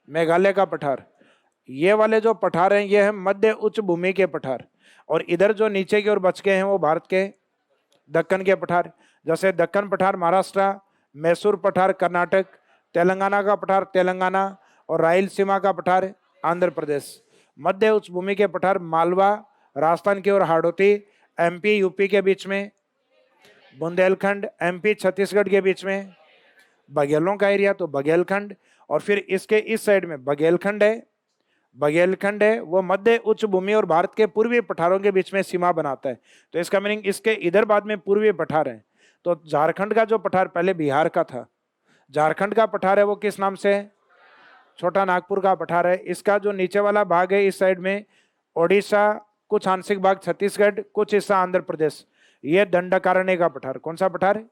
Speaker 1: मेघालय का पठार। ये वाले जो पठार हैं ये है मध्य उच्च भूमि के पठार, और इधर जो नीचे की ओर बच गए हैं वो भारत के दक्कन के पठार। जैसे दक्कन पठार महाराष्ट्र, मैसूर पठार कर्नाटक, तेलंगाना का पठार तेलंगाना, और रायलसीमा का पठार आंध्र प्रदेश। मध्य उच्च भूमि के पठार मालवा राजस्थान की ओर हाड़ौती, एमपी यूपी के बीच में, बुंदेलखंड एमपी छत्तीसगढ़ के बीच में, बघेलों का एरिया तो बघेलखंड, और फिर इसके इस साइड में बघेलखंड है, बघेलखंड है वो मध्य उच्च भूमि और भारत के पूर्वी पठारों के बीच में सीमा बनाता है। तो इसका मीनिंग इसके इधर बाद में पूर्वी पठार है। तो झारखंड का जो पठार पहले बिहार का था, झारखंड का पठार है वो किस नाम से है? छोटा नागपुर का पठार है। इसका जो नीचे वाला भाग है इस साइड में ओडिशा, कुछ आंशिक भाग छत्तीसगढ़, कुछ हिस्सा आंध्र प्रदेश, ये दंडकारण्य का पठार। कौन सा पठार है?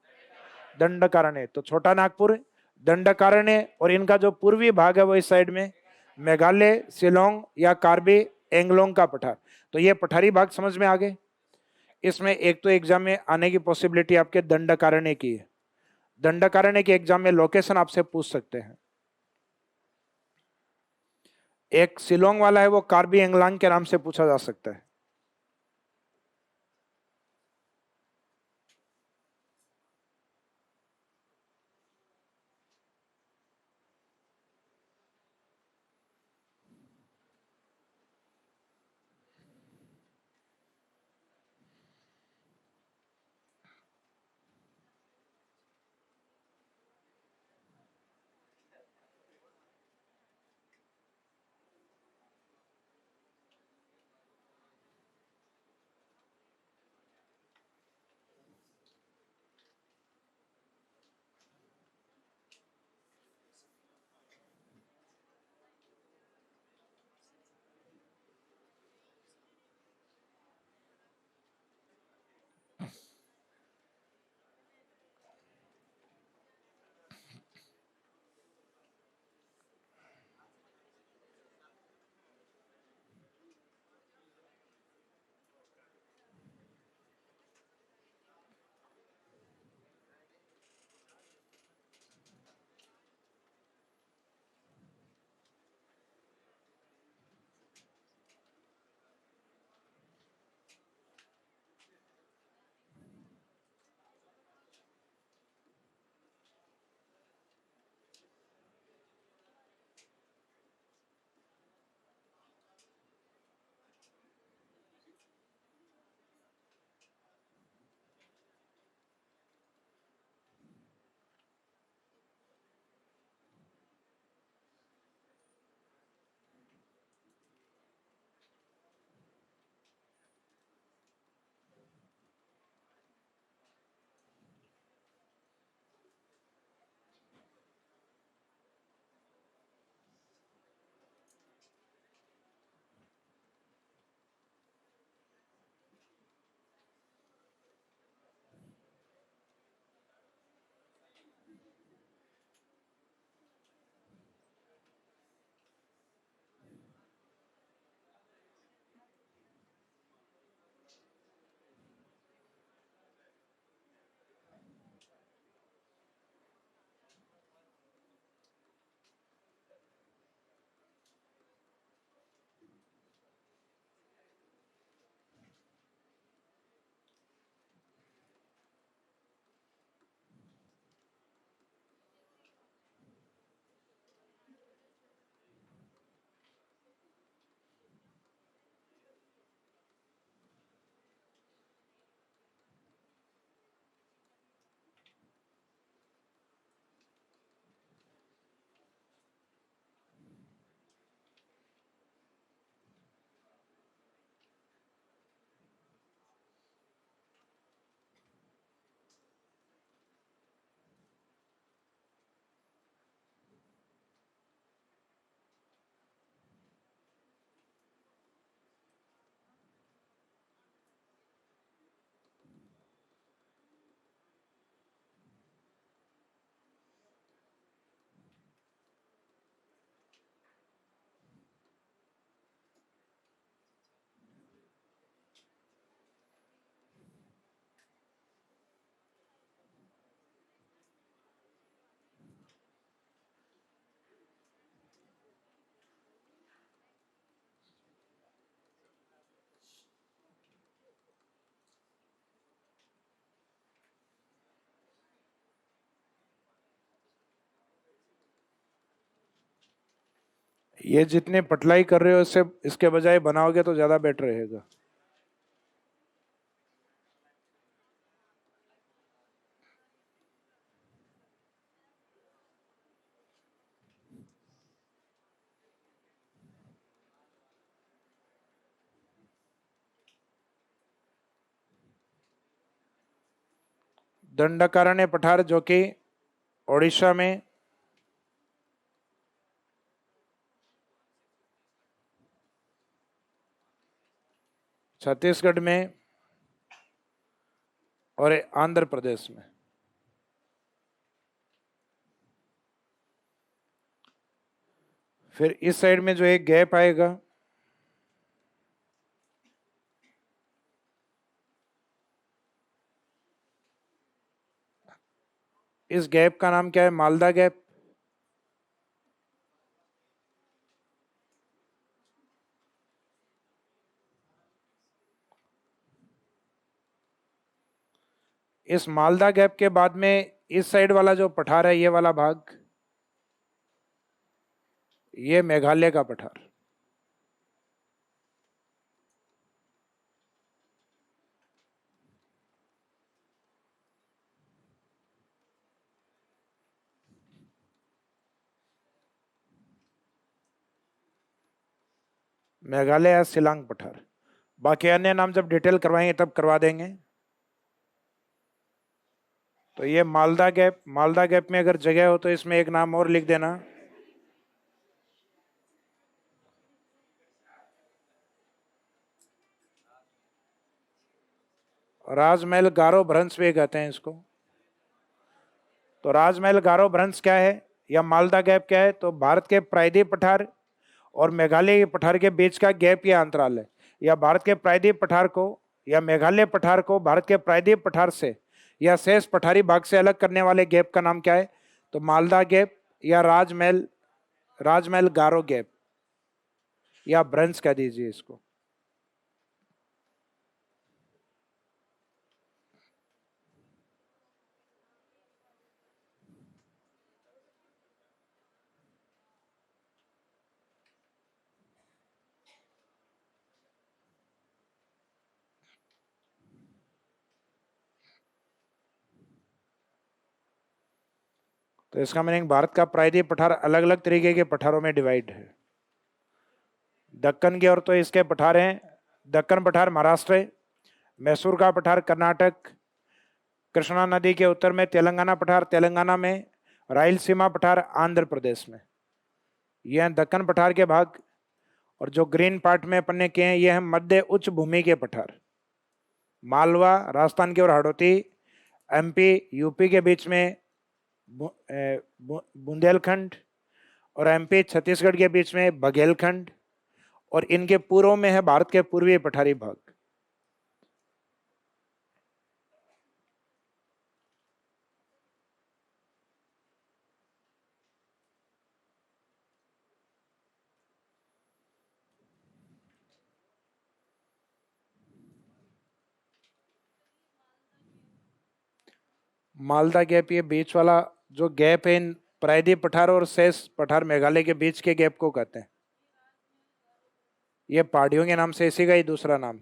Speaker 1: दंडकारण्य। तो छोटा नागपुर, दंडकारण्य, और इनका जो पूर्वी भाग है वो इस साइड में मेघालय, शिलोंग या कार्बी एंगलोंग का पठार। तो ये पठारी भाग समझ में आ गए। इसमें एक तो एग्जाम में आने की पॉसिबिलिटी आपके दंडकारण्य की है। दंडकारण्य के एग्जाम में लोकेशन आपसे पूछ सकते हैं। एक शिलोंग वाला है वो कार्बी एंगलांग के नाम से पूछा जा सकता है। ये जितने पटलाई कर रहे हो इससे इसके बजाय बनाओगे तो ज्यादा बेटर रहेगा। दंडकारण्य पठार जो कि ओडिशा में, छत्तीसगढ़ में और आंध्र प्रदेश में। फिर इस साइड में जो एक गैप आएगा, इस गैप का नाम क्या है? मालदा गैप। इस मालदा गैप के बाद में इस साइड वाला जो पठार है, ये वाला भाग, ये मेघालय का पठार। मेघालय या शिलांग पठार। बाकी अन्य नाम जब डिटेल करवाएंगे तब करवा देंगे। तो ये मालदा गैप, मालदा गैप में अगर जगह हो तो इसमें एक नाम और लिख देना, राजमहल गारो भ्रंश भी कहते हैं इसको। तो राजमहल गारो भ्रंश क्या है या मालदा गैप क्या है? तो भारत के प्रायद्वीप पठार और मेघालय के पठार के बीच का गैप या अंतराल है। या भारत के प्रायद्वीप पठार को या मेघालय पठार को भारत के प्रायद्वीप पठार से या शेष पठारी भाग से अलग करने वाले गैप का नाम क्या है? तो मालदा गैप या राजमहल, राजमहल गारो गैप या भ्रंश कह दीजिए इसको। तो इसका मीनिंग भारत का प्रायद्वीप पठार अलग अलग तरीके के पठारों में डिवाइड है। दक्कन की ओर तो इसके पठार हैं, दक्कन पठार महाराष्ट्र है, मैसूर का पठार कर्नाटक, कृष्णा नदी के उत्तर में तेलंगाना पठार तेलंगाना में, रायलसीमा पठार आंध्र प्रदेश में। यह हैं दक्कन पठार के भाग। और जो ग्रीन पार्ट में अपन ने किए हैं, ये हैं मध्य उच्च भूमि के पठार। मालवा राजस्थान की ओर हाड़ौती, एमपी यूपी के बीच में बुंदेलखंड, और एमपी छत्तीसगढ़ के बीच में बघेलखंड, और इनके पूर्व में है भारत के पूर्वी पठारी भाग। मालदा गैप, ये बीच वाला जो गैप है इन प्रायद्वीप पठार और शेष पठार मेघालय के बीच के गैप को कहते हैं। ये पहाड़ियों के नाम से इसी का ही दूसरा नाम।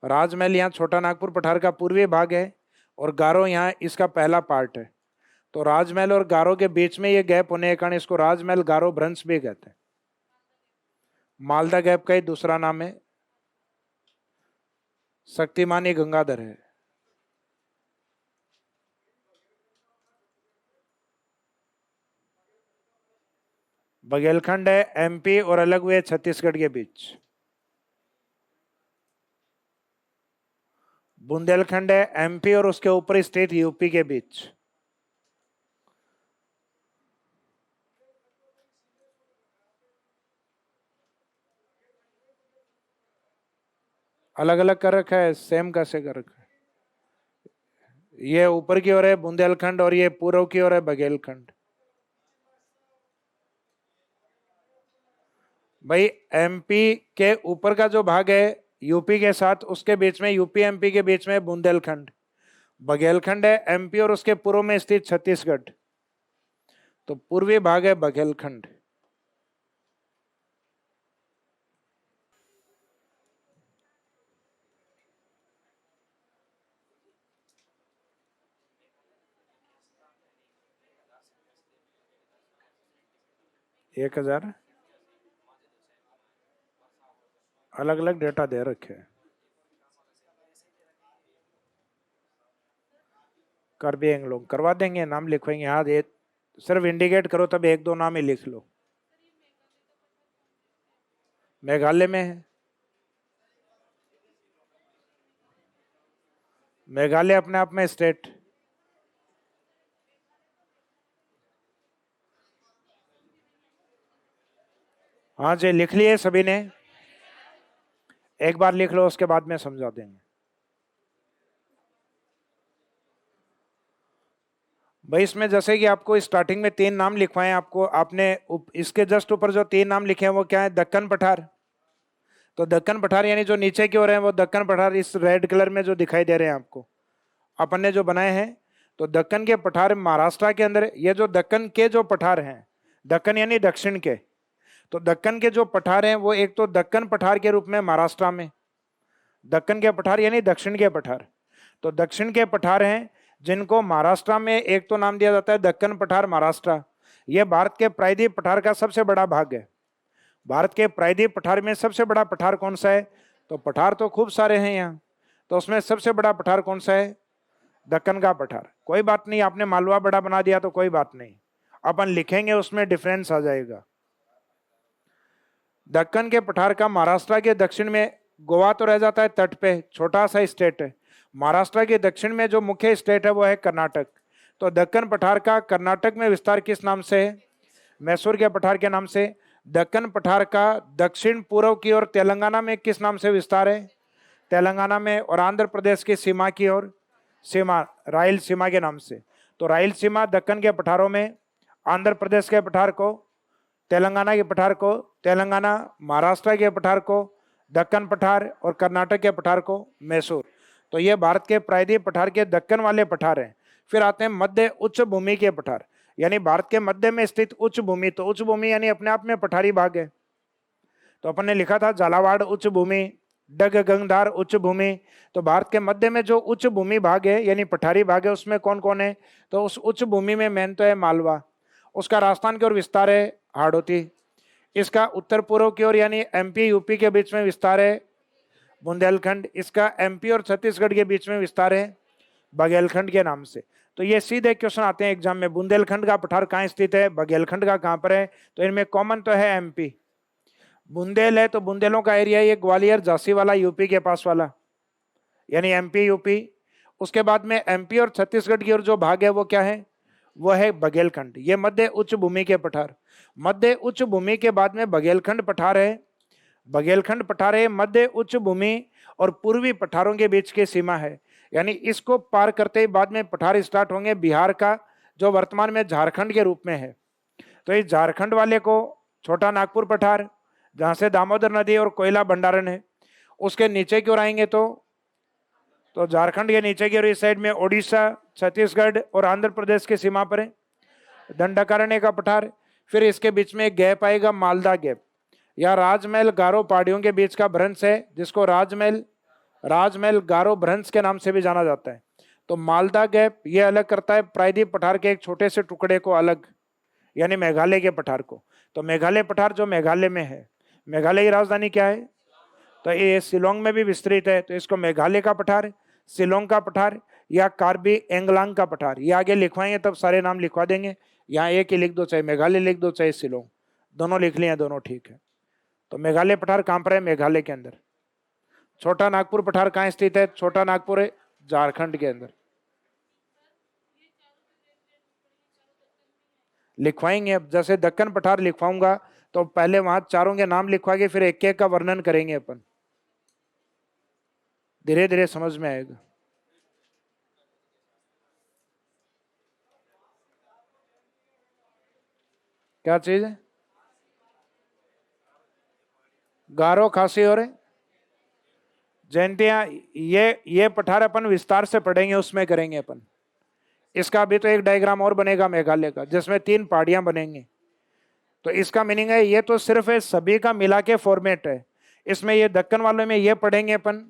Speaker 1: राजमहल यहाँ छोटा नागपुर पठार का पूर्वी भाग है और गारो यहाँ इसका पहला पार्ट है। तो राजमहल और गारो के बीच में ये गैप होने के कारण इसको राजमहल गारो भ्रंश भी कहते हैं। मालदा गैप का ही दूसरा नाम है। शक्तिमानी गंगाधर है। बघेलखंड है एमपी और अलग हुए छत्तीसगढ़ के बीच। बुंदेलखंड है एमपी और उसके ऊपर स्थित यूपी के बीच। अलग अलग कर रखा है, सेम कैसे कर रखा है? ये ऊपर की ओर है बुंदेलखंड और ये पूर्व की ओर है बघेलखंड। भाई एमपी के ऊपर का जो भाग है यूपी के साथ, उसके बीच में यूपी एमपी के बीच में बुंदेलखंड। बघेलखंड है एमपी और उसके पूर्व में स्थित छत्तीसगढ़। तो पूर्वी भाग है बघेलखंड। 1000 अलग अलग डेटा दे रखे हैं। कर भी लोग करवा देंगे, नाम लिखवाएंगे। हाँ, ये सिर्फ इंडिकेट करो, तब एक दो नाम ही लिख लो। मेघालय में है, मेघालय अपने आप में स्टेट। हाँ जी, लिख लिए सभी ने? एक बार लिख लो, उसके बाद में समझा देंगे। भाई इसमें जैसे कि आपको स्टार्टिंग में 3 नाम लिखवाए आपको, आपने इसके जस्ट ऊपर जो 3 नाम लिखे हैं वो क्या है? दक्कन पठार। तो दक्कन पठार यानी जो नीचे की ओर है वो दक्कन पठार, इस रेड कलर में जो दिखाई दे रहे हैं आपको, अपन ने जो बनाए हैं। तो दक्कन के पठार महाराष्ट्र के अंदर, ये जो दक्कन के जो पठार हैं, दक्कन यानी दक्षिण के, तो दक्कन के जो पठार हैं वो एक तो दक्कन पठार के रूप में महाराष्ट्र में, दक्कन के पठार यानी दक्षिण के पठार। तो दक्षिण के पठार हैं जिनको महाराष्ट्र में एक तो नाम दिया जाता है दक्कन पठार महाराष्ट्र। यह भारत के प्रायद्वीप पठार का सबसे बड़ा भाग है। भारत के प्रायद्वीप पठार में सबसे बड़ा पठार कौन सा है? तो पठार तो खूब सारे हैं यहाँ, तो उसमें सबसे बड़ा पठार कौन सा है? दक्कन का पठार। कोई बात नहीं, आपने मालवा बड़ा बना दिया तो कोई बात नहीं, अपन लिखेंगे उसमें डिफरेंस आ जाएगा। दक्कन के पठार का महाराष्ट्र के दक्षिण में, गोवा तो रह जाता है तट पे, छोटा सा स्टेट है। महाराष्ट्र के दक्षिण में जो मुख्य स्टेट है वो है कर्नाटक। तो दक्कन पठार का कर्नाटक में विस्तार किस नाम से है? मैसूर के पठार के नाम से। दक्कन पठार का दक्षिण पूर्व की ओर तेलंगाना में किस नाम से विस्तार है? तेलंगाना में। और आंध्र प्रदेश की सीमा की ओर सीमा, रायलसीमा के नाम से। तो रायलसीमा दक्कन के पठारों में, आंध्र प्रदेश के पठार को, तेलंगाना के पठार को तेलंगाना, महाराष्ट्र के पठार को दक्कन पठार, और कर्नाटक के पठार को मैसूर। तो ये भारत के प्रायद्वीप पठार के दक्कन वाले पठार हैं। फिर आते हैं मध्य उच्च भूमि के पठार, यानी भारत के मध्य में स्थित उच्च भूमि। तो उच्च भूमि यानी अपने आप में पठारी भाग है। तो अपन ने लिखा था झालावाड़ उच्च भूमि, डग गंगधार उच्च भूमि। तो भारत के मध्य में जो उच्च भूमि भाग है यानी पठारी भाग है, उसमें कौन कौन है? तो उस उच्च भूमि में मेन तो है मालवा, उसका राजस्थान की ओर विस्तार है हाड़ौती, इसका उत्तर पूर्व की ओर यानी एमपी यूपी के बीच में विस्तार है बुंदेलखंड, इसका एमपी और छत्तीसगढ़ के बीच में विस्तार है बघेलखंड के नाम से। तो ये सीधे क्वेश्चन आते हैं एग्जाम में, बुंदेलखंड का पठार कहाँ स्थित है, बघेलखंड का कहाँ पर है? तो इनमें कॉमन तो है एमपी। बुंदेल है तो बुंदेलों का एरिया ये ग्वालियर झांसी वाला, यूपी के पास वाला, यानी एमपी यूपी। उसके बाद में एमपी और छत्तीसगढ़ की ओर जो भाग है वो क्या है? वो है बघेलखंड। ये मध्य उच्च भूमि के पठार। मध्य उच्च भूमि के बाद में बघेलखंड पठार है। बघेलखंड पठार है मध्य उच्च भूमि और पूर्वी पठारों के बीच की सीमा है, यानी इसको पार करते ही बाद में पठार स्टार्ट होंगे बिहार का, जो वर्तमान में झारखंड के रूप में है। तो इस झारखंड वाले को छोटा नागपुर पठार, जहां से दामोदर नदी और कोयला भंडारण है। उसके नीचे की ओर आएंगे तो झारखंड के नीचे की ओर इस साइड में ओडिशा, छत्तीसगढ़ और आंध्र प्रदेश की सीमा पर है दंडकारण्य का पठार। फिर इसके बीच में एक गैप आएगा मालदा गैप, या राजमहल गारो पहाड़ियों के बीच का भ्रंश है, जिसको राजमहल गारो भ्रंश के नाम से भी जाना जाता है। तो मालदा गैप ये अलग करता है प्रायद्वीप पठार के एक छोटे से टुकड़े को अलग, यानी मेघालय के पठार को। तो मेघालय पठार जो मेघालय में है, मेघालय की राजधानी क्या है? तो ये शिलोंग में भी विस्तृत है, तो इसको मेघालय का पठार, शिलोंग का पठार या कार्बी एंगलांग का पठार, ये आगे लिखवाएंगे तब सारे नाम लिखवा देंगे। यहाँ एक ही लिख दो, चाहे मेघालय लिख दो चाहे शिलोंग, दोनों लिख लिए, दोनों ठीक है। तो मेघालय पठार कहाँ पर है? मेघालय के अंदर। छोटा नागपुर पठार कहाँ स्थित है? छोटा नागपुर है झारखंड के अंदर। लिखवाएंगे अब, जैसे दक्कन पठार लिखवाऊंगा तो पहले वहां चारों के नाम लिखवा के फिर एक एक का वर्णन करेंगे अपन, धीरे धीरे समझ में आएगा। क्या चीज है? गारो खासी और जयंतियां, ये पठार अपन विस्तार से पढ़ेंगे, उसमें करेंगे अपन। इसका भी तो एक डायग्राम और बनेगा मेघालय का, जिसमें 3 पहाड़ियां बनेंगी। तो इसका मीनिंग है ये तो सिर्फ है सभी का मिला के फॉर्मेट है। इसमें ये दक्कन वालों में ये पढ़ेंगे अपन,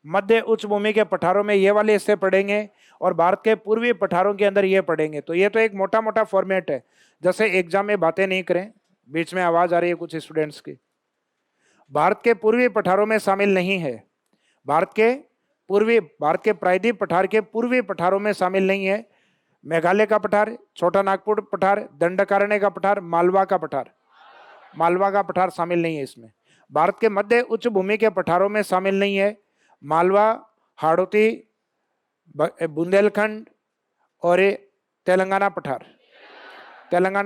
Speaker 1: मध्य उच्च भूमि के पठारों में ये वाले हिस्से पढ़ेंगे, और भारत के पूर्वी पठारों के अंदर ये पढ़ेंगे। तो ये तो एक मोटा मोटा फॉर्मेट है, जैसे एग्जाम में बातें नहीं करें, बीच में आवाज आ रही है कुछ स्टूडेंट्स की। भारत के पूर्वी पठारों में शामिल नहीं है। भारत के प्रायद्वीप पठार के पूर्वी पठारों में शामिल नहीं है। मेघालय का पठार, छोटा नागपुर पठार, दंडकारण्य का पठार, मालवा का पठार शामिल नहीं है इसमें। भारत के मध्य उच्च भूमि के पठारों में शामिल नहीं है मालवा, हाड़ौती, बुंदेलखंड और तेलंगाना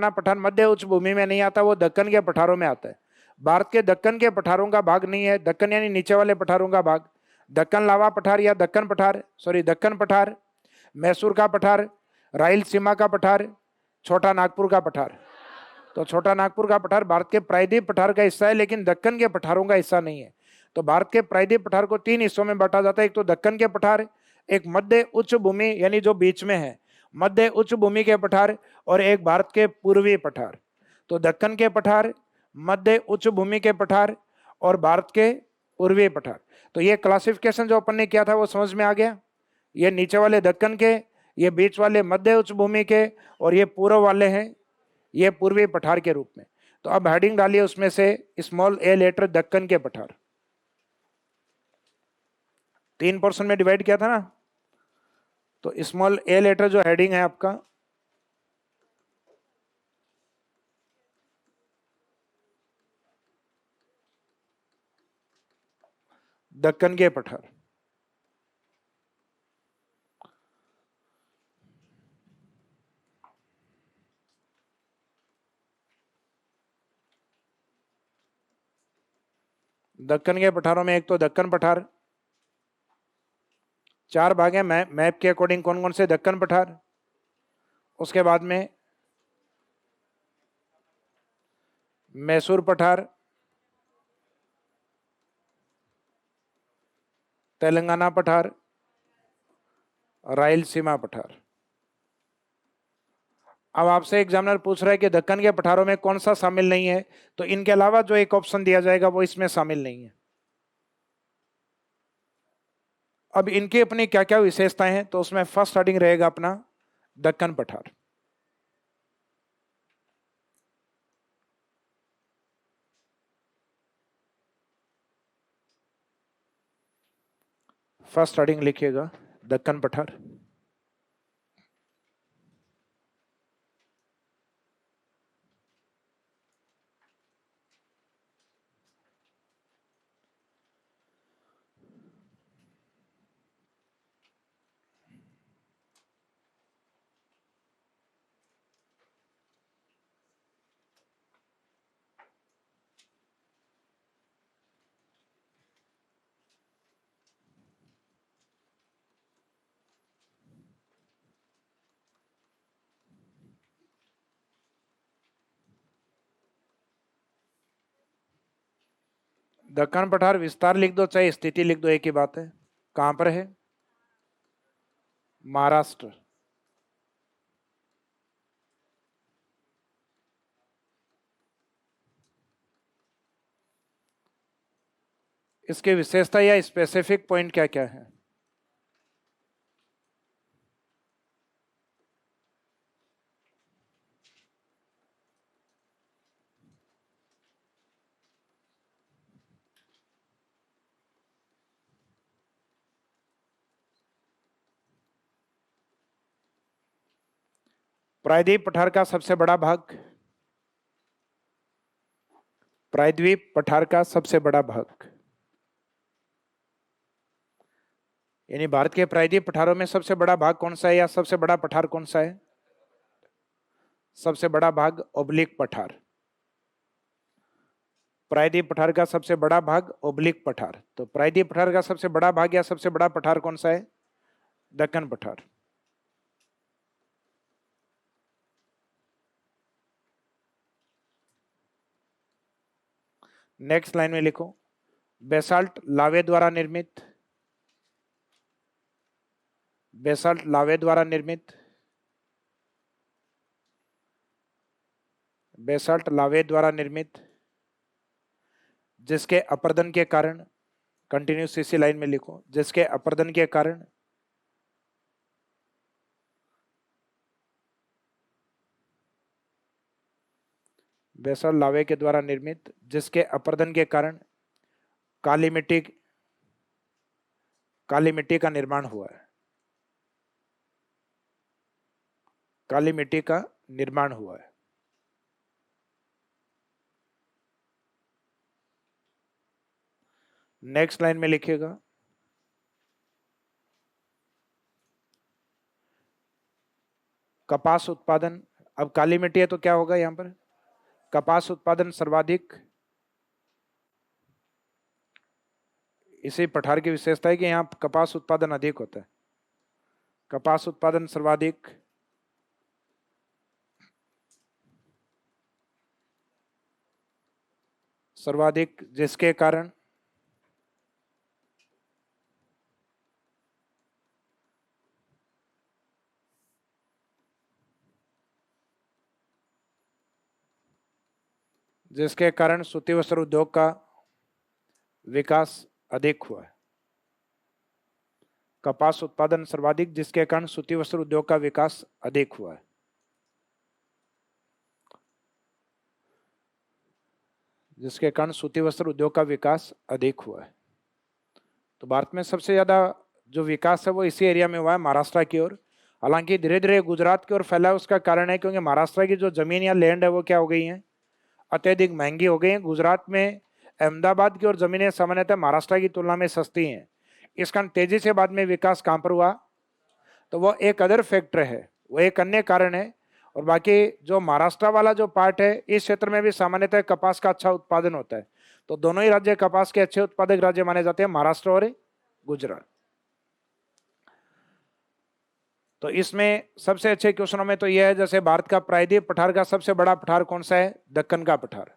Speaker 1: पठार मध्य उच्च भूमि में नहीं आता, वो दक्कन के पठारों में आता है। भारत के दक्कन के पठारों का भाग नहीं है, दक्कन यानी नीचे वाले पठारों का भाग, दक्कन लावा पठार या दक्कन पठार, मैसूर का पठार, रायलसीमा का पठार, छोटा नागपुर का पठार। तो छोटा नागपुर का पठार भारत के प्रायद्वीप पठार का हिस्सा है, लेकिन दक्कन के पठारों का हिस्सा नहीं है। तो भारत के प्रायद्वीप पठार को 3 हिस्सों में बांटा जाता है, एक तो दक्कन के पठार, एक मध्य उच्च भूमि यानी जो बीच में है मध्य उच्च भूमि के पठार, और एक भारत के पूर्वी पठार। तो दक्कन के पठार, मध्य उच्च भूमि के पठार और भारत के पूर्वी पठार। तो ये क्लासिफिकेशन जो अपन ने किया था वो समझ में आ गया। ये नीचे वाले दक्कन के, ये बीच वाले मध्य उच्च भूमि के, और ये पूर्व वाले हैं ये पूर्वी पठार के रूप में। तो अब हेडिंग डालिए उसमें से स्मॉल ए लेटर दक्कन के पठार। 3 पोर्शन में डिवाइड किया था ना, तो स्मॉल ए लेटर जो हेडिंग है आपका, दक्कन के पठार। दक्कन के पठारों में एक तो दक्कन पठार, 4 भाग हैं मैप के अकॉर्डिंग कौन कौन से दक्कन पठार। उसके बाद में मैसूर पठार, तेलंगाना पठार, रायलसीमा पठार। अब आपसे एग्जामिनर पूछ रहा है कि दक्कन के पठारों में कौन सा शामिल नहीं है, तो इनके अलावा जो एक ऑप्शन दिया जाएगा वो इसमें शामिल नहीं है। अब इनकी अपनी क्या क्या विशेषताएं हैं, तो उसमें फर्स्ट हेडिंग रहेगा अपना दक्कन पठार। फर्स्ट हेडिंग लिखिएगा दक्कन पठार। दक्कन पठार विस्तार लिख दो चाहे स्थिति लिख दो, एक ही बात है। कहां पर है? महाराष्ट्र। इसके विशेषता या स्पेसिफिक पॉइंट क्या क्या है? प्रायद्वीप पठार का सबसे बड़ा भाग, प्रायद्वीप पठार का सबसे बड़ा भाग, यानी भारत के प्रायद्वीप पठारों में सबसे बड़ा भाग कौन सा है या सबसे बड़ा पठार कौन सा है? सबसे बड़ा भाग ओब्लिक पठार। प्रायद्वीप पठार का सबसे बड़ा भाग ओब्लिक पठार। तो प्रायद्वीप पठार का सबसे बड़ा भाग या सबसे बड़ा पठार कौन सा है? दक्कन पठार। नेक्स्ट लाइन में लिखो बेसाल्ट लावे द्वारा निर्मित, बेसाल्ट लावे द्वारा निर्मित, बेसाल्ट लावे द्वारा निर्मित जिसके अपर्दन के कारण, कंटिन्यूस इसी लाइन में लिखो, जिसके अपर्दन के कारण बेसल्ट लावे के द्वारा निर्मित, जिसके अपरदन के कारण काली मिट्टी का निर्माण हुआ है। काली मिट्टी का निर्माण हुआ है। नेक्स्ट लाइन में लिखिएगा, कपास उत्पादन। अब काली मिट्टी है तो क्या होगा यहां पर, कपास उत्पादन सर्वाधिक। इसी पठार की विशेषता है कि यहां कपास उत्पादन अधिक होता है। कपास उत्पादन सर्वाधिक, जिसके कारण सूती वस्त्र उद्योग का विकास अधिक हुआ है। कपास उत्पादन सर्वाधिक, जिसके कारण सूती वस्त्र उद्योग का विकास अधिक हुआ है। जिसके कारण सूती वस्त्र उद्योग का विकास अधिक हुआ है। तो भारत में सबसे ज्यादा जो विकास है वो इसी एरिया में हुआ है, महाराष्ट्र की ओर। हालांकि धीरे धीरे गुजरात की ओर फैला है, उसका कारण है क्योंकि महाराष्ट्र की जो जमीन या लैंड है वो क्या हो गई है, अत्यधिक महंगी हो गई है। गुजरात में अहमदाबाद की ओर जमीनें सामान्यतः महाराष्ट्र की तुलना में सस्ती हैं। इस कारण तेजी से बाद में विकास कहां पर हुआ, तो वो एक अदर फैक्टर है, वो एक अन्य कारण है। और बाकी जो महाराष्ट्र वाला जो पार्ट है, इस क्षेत्र में भी सामान्यतः कपास का अच्छा उत्पादन होता है। तो दोनों ही राज्य कपास के अच्छे उत्पादक राज्य माने जाते हैं, महाराष्ट्र और गुजरात। तो इसमें सबसे अच्छे क्वेश्चनों में तो यह है, जैसे भारत का प्रायद्वीप पठार का सबसे बड़ा पठार कौन सा है, दक्कन का पठार,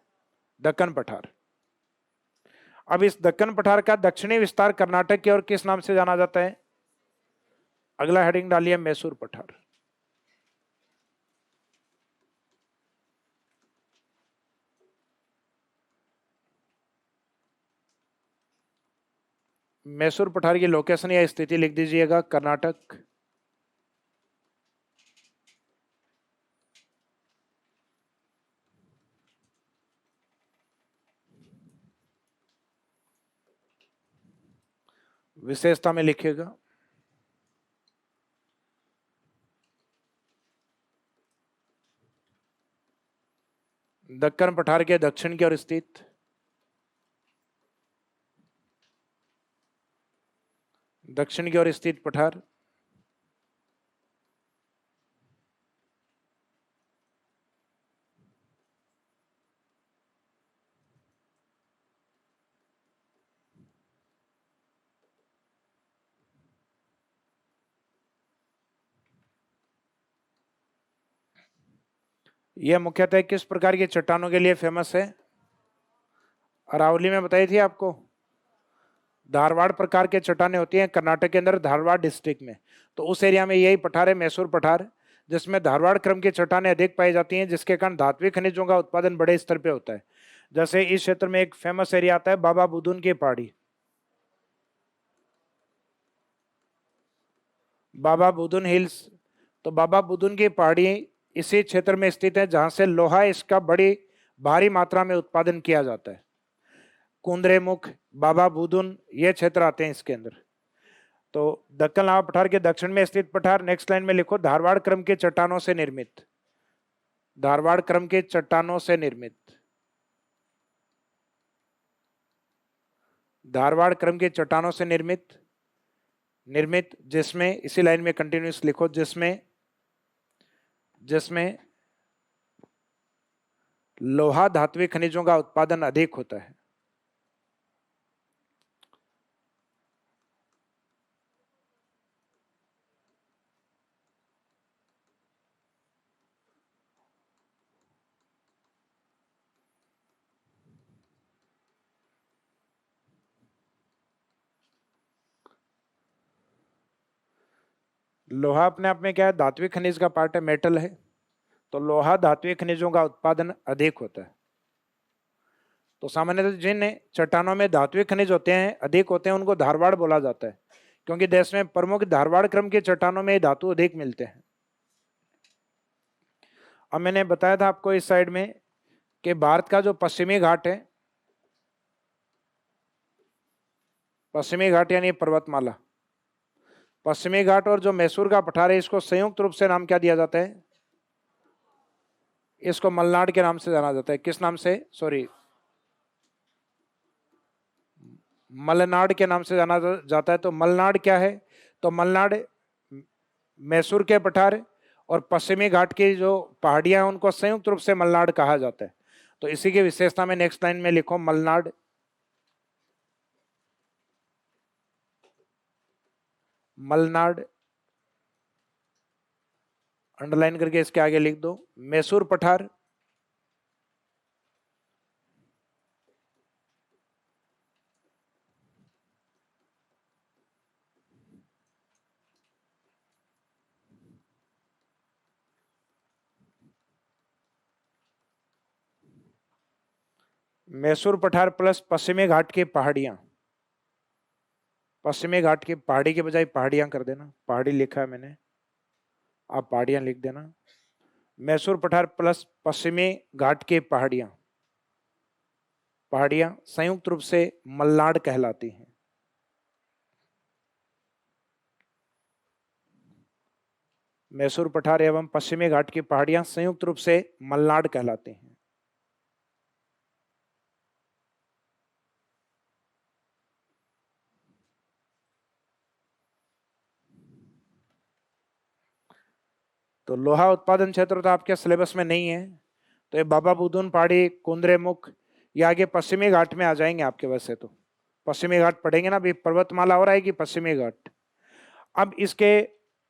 Speaker 1: दक्कन पठार। अब इस दक्कन पठार का दक्षिणी विस्तार कर्नाटक की ओर किस नाम से जाना जाता है, अगला हेडिंग डालिए, मैसूर पठार। मैसूर पठार की लोकेशन या स्थिति लिख दीजिएगा, कर्नाटक। विशेषता में लिखिएगा, दक्कन पठार के दक्षिण की ओर स्थित, दक्षिण की ओर स्थित पठार। यह मुख्यतः किस प्रकार की चट्टानों के लिए फेमस है, अरावली में बताई थी आपको, धारवाड़ प्रकार के चट्टानें होती हैं कर्नाटक के अंदर, धारवाड़ डिस्ट्रिक्ट में। तो उस एरिया में यही पठार है, मैसूर पठार, जिसमें धारवाड़ क्रम की चट्टानें अधिक पाई जाती हैं, जिसके कारण धात्विक खनिजों का उत्पादन बड़े स्तर पे होता है। जैसे इस क्षेत्र में एक फेमस एरिया आता है बाबा बुदुन की पहाड़ी, बाबा बुदुन हिल्स। तो बाबा बुदुन की पहाड़ी इसी क्षेत्र में स्थित है, जहां से लोहा इसका बड़ी भारी मात्रा में उत्पादन किया जाता है। कुंद्रेमुख, बाबा बुदुन, ये क्षेत्र आते हैं इसके अंदर। तो दक्कन लावा पठार के दक्षिण में स्थित पठार। नेक्स्ट लाइन में लिखो, धारवाड़ क्रम के चट्टानों से निर्मित, धारवाड़ क्रम के चट्टानों से निर्मित, धारवाड़ क्रम के चट्टानों से निर्मित, जिसमें, इसी लाइन में कंटिन्यूस लिखो, जिसमें लोहा धात्विक खनिजों का उत्पादन अधिक होता है। लोहा अपने आप में क्या है, धात्विक खनिज का पार्ट है, मेटल है। तो लोहा धात्विक खनिजों का उत्पादन अधिक होता है। तो सामान्यतः जिन चट्टानों में धात्विक खनिज होते हैं, अधिक होते हैं, उनको धारवाड़ बोला जाता है, क्योंकि देश में प्रमुख धारवाड़ क्रम के चट्टानों में धातु अधिक मिलते हैं। अब मैंने बताया था आपको इस साइड में कि भारत का जो पश्चिमी घाट है, पश्चिमी घाट यानी पर्वतमाला, पश्चिमी घाट और जो मैसूर का पठार है, इसको संयुक्त रूप से नाम क्या दिया जाता है? इसको मलनाड के नाम से जाना जाता है। किस नाम से? सॉरी, मलनाड के नाम से जाना जाता है। तो मलनाड क्या है? तो मलनाड मैसूर के पठार और पश्चिमी घाट की जो पहाड़ियां हैं उनको संयुक्त रूप से मलनाड कहा जाता है। तो इसी की विशेषता में नेक्स्ट लाइन में लिखो मलनाड। मलनाड अंडरलाइन करके इसके आगे लिख दो मैसूर पठार, मैसूर पठार प्लस पश्चिमी घाट की पहाड़ियां, पश्चिमी घाट की पहाड़ी के बजाय पहाड़ियां कर देना, पहाड़ी लिखा है मैंने, आप पहाड़ियां लिख देना। मैसूर पठार प्लस पश्चिमी घाट की पहाड़ियां, पहाड़ियां संयुक्त रूप से मलनाड कहलाती हैं। मैसूर पठार एवं पश्चिमी घाट की पहाड़ियां संयुक्त रूप से मलनाड कहलाती हैं। तो लोहा उत्पादन क्षेत्र तो आपके सिलेबस में नहीं है, तो ये बाबा बुदुन पहाड़ी, कुंद्रेमुख, ये आगे पश्चिमी घाट में आ जाएंगे आपके। वैसे तो पश्चिमी घाट पढ़ेंगे ना, अभी पर्वतमाला और आएगी पश्चिमी घाट। अब इसके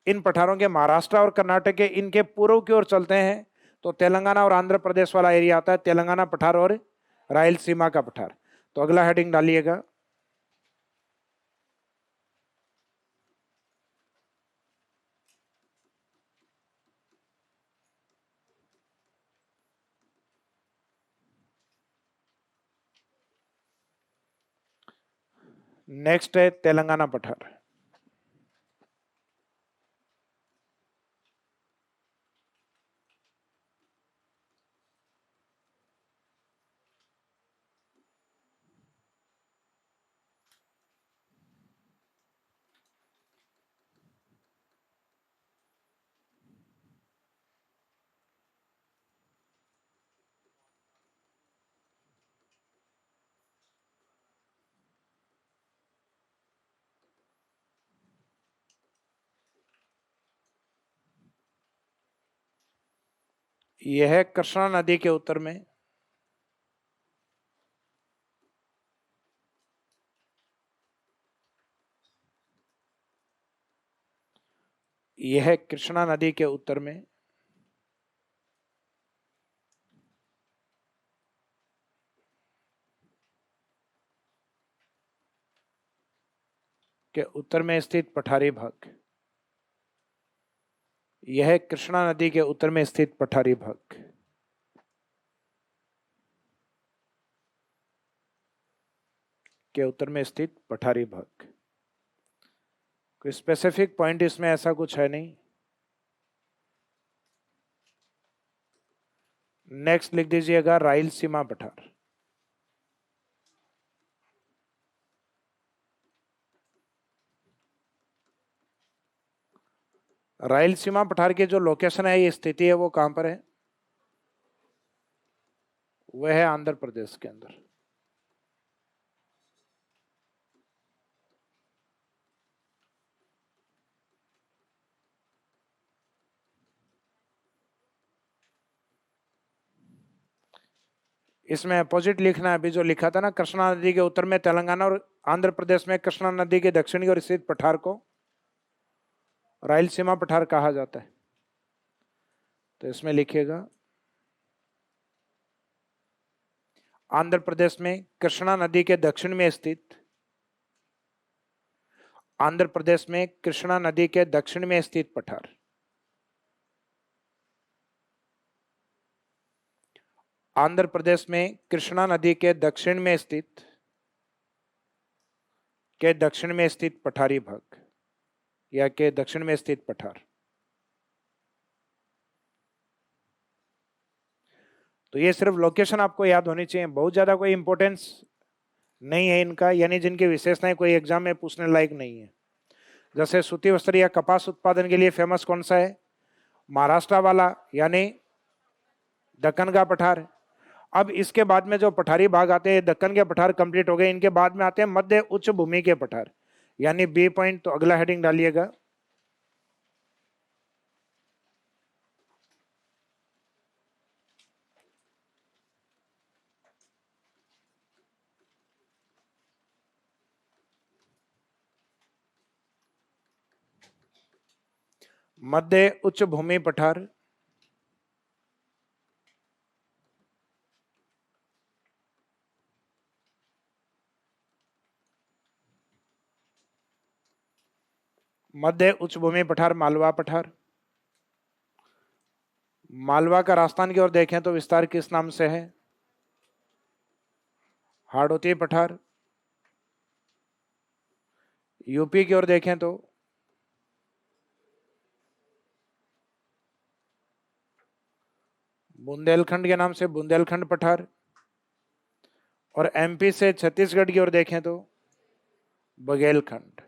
Speaker 1: इन पठारों के महाराष्ट्र और कर्नाटक के इनके पूर्व की ओर चलते हैं तो तेलंगाना और आंध्र प्रदेश वाला एरिया आता है, तेलंगाना पठार और रायलसीमा का पठार। तो अगला हेडिंग डालिएगा, नेक्स्ट है तेलंगाना पठार। यह है कृष्णा नदी के उत्तर में, यह है कृष्णा नदी के उत्तर में, के उत्तर में स्थित पठारी भाग। यह है कृष्णा नदी के उत्तर में स्थित पठारी भाग, के उत्तर में स्थित पठारी भाग। कोई स्पेसिफिक पॉइंट इसमें ऐसा कुछ है नहीं। नेक्स्ट लिख दीजिएगा रायलसीमा पठार। रायलसीमा पठार की जो लोकेशन है, ये स्थिति है, वो कहां पर है? वह है आंध्र प्रदेश के अंदर। इसमें अपोजिट लिखना है, अभी जो लिखा था ना, कृष्णा नदी के उत्तर में तेलंगाना और आंध्र प्रदेश में कृष्णा नदी के दक्षिणी ओर स्थित पठार को रायलसीमा पठार कहा जाता है। तो इसमें लिखिएगा आंध्र प्रदेश में कृष्णा नदी के दक्षिण में स्थित, आंध्र प्रदेश में कृष्णा नदी के दक्षिण में स्थित पठार। आंध्र प्रदेश में कृष्णा नदी के दक्षिण में स्थित, के दक्षिण में स्थित पठारी भाग, या के दक्षिण में स्थित पठार। तो ये सिर्फ लोकेशन आपको याद होनी चाहिए, बहुत ज्यादा कोई इंपॉर्टेंस नहीं है इनका, यानी जिनकी विशेषताएं कोई एग्जाम में पूछने लायक नहीं है। जैसे सूती वस्त्र या कपास उत्पादन के लिए फेमस कौन सा है? महाराष्ट्र वाला, यानी दक्कन का पठार। अब इसके बाद में जो पठारी भाग आते हैं, दक्कन के पठार कंप्लीट हो गए, इनके बाद में आते हैं मध्य उच्च भूमि के पठार, यानी बी पॉइंट। तो अगला हेडिंग डालिएगा, मध्य उच्च भूमि पठार। मध्य उच्च भूमि पठार मालवा पठार। मालवा का राजस्थान की ओर देखें तो विस्तार किस नाम से है? हाड़ौती पठार। यूपी की ओर देखें तो बुंदेलखंड के नाम से बुंदेलखंड पठार, और एमपी से छत्तीसगढ़ की ओर देखें तो बघेलखंड।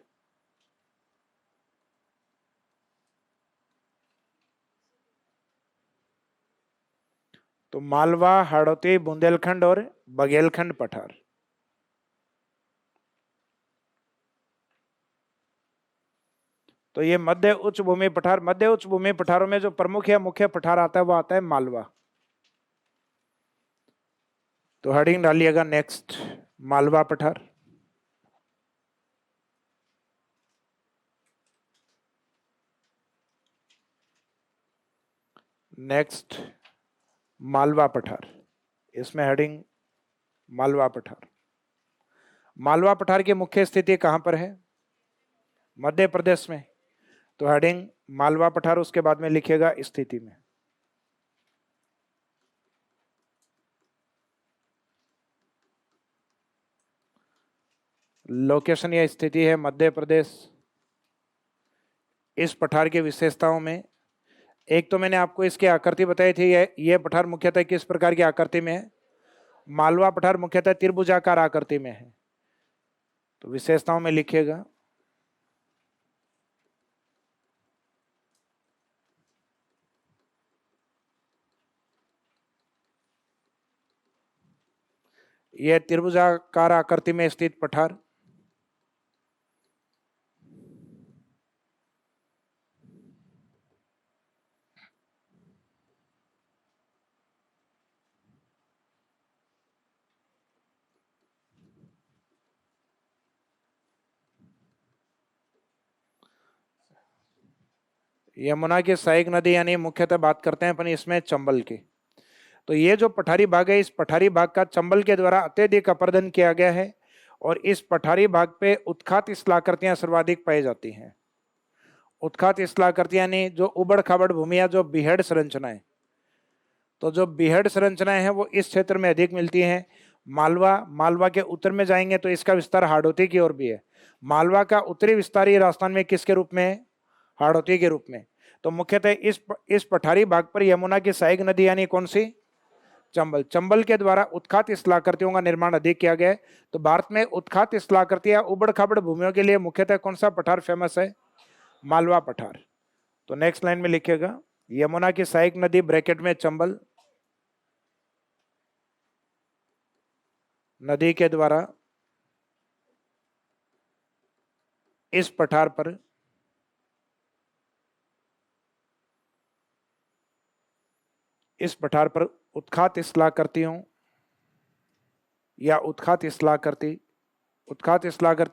Speaker 1: तो मालवा, हाड़ौती, बुंदेलखंड और बघेलखंड पठार। तो ये मध्य उच्च भूमि पठार। मध्य उच्च भूमि पठारों में जो प्रमुख या मुख्य पठार आता है वो आता है मालवा। तो हेडिंग डालिएगा नेक्स्ट, मालवा पठार। नेक्स्ट मालवा पठार, इसमें हेडिंग मालवा पठार। मालवा पठार की मुख्य स्थिति कहां पर है? मध्य प्रदेश में। तो हेडिंग मालवा पठार, उसके बाद में लिखिएगा स्थिति में। लोकेशन या स्थिति है मध्य प्रदेश। इस पठार की विशेषताओं में, एक तो मैंने आपको इसकी आकृति बताई थी, ये पठार मुख्यतः किस प्रकार की आकृति में है? मालवा पठार मुख्यतः त्रिभुजाकार आकृति में है। तो विशेषताओं में लिखिएगा यह त्रिभुजाकार आकृति में स्थित पठार यमुना की सहायक नदी, यानी मुख्यतः बात करते हैं अपन इसमें चंबल की। तो ये जो पठारी भाग है, इस पठारी भाग का चंबल के द्वारा अत्यधिक अपर्दन किया गया है, और इस पठारी भाग पे उत्खात स्थलाकृतियां सर्वाधिक पाई जाती हैं। उत्खात स्थलाकृतियां यानी जो उबड़ खाबड़ भूमियां, जो बीहड़ संरचनाएं। तो जो बीहड़ संरचनाएं हैं वो इस क्षेत्र में अधिक मिलती हैं। मालवा के उत्तर में जाएंगे तो इसका विस्तार हाड़ौती की ओर भी है। मालवा का उत्तरी विस्तार ये राजस्थान में किसके रूप में है? हाड़ौती के रूप में। तो मुख्यतः इस पठारी भाग पर यमुना की सहायक नदी, यानी कौन सी? चंबल के द्वारा उत्खात स्थलाकृतियों का निर्माण अधिक किया गया है। तो भारत में उत्खात स्थलाकृतियां, उबड़ खाबड़ भूमियों के लिए मुख्यतः कौन सा पठार फेमस है? मालवा पठार। तो नेक्स्ट लाइन में लिखिएगा यमुना की सहायक नदी ब्रैकेट में चंबल नदी के द्वारा इस पठार पर उत्खात स्थलाकृतियों या उत्खात स्थलाकृति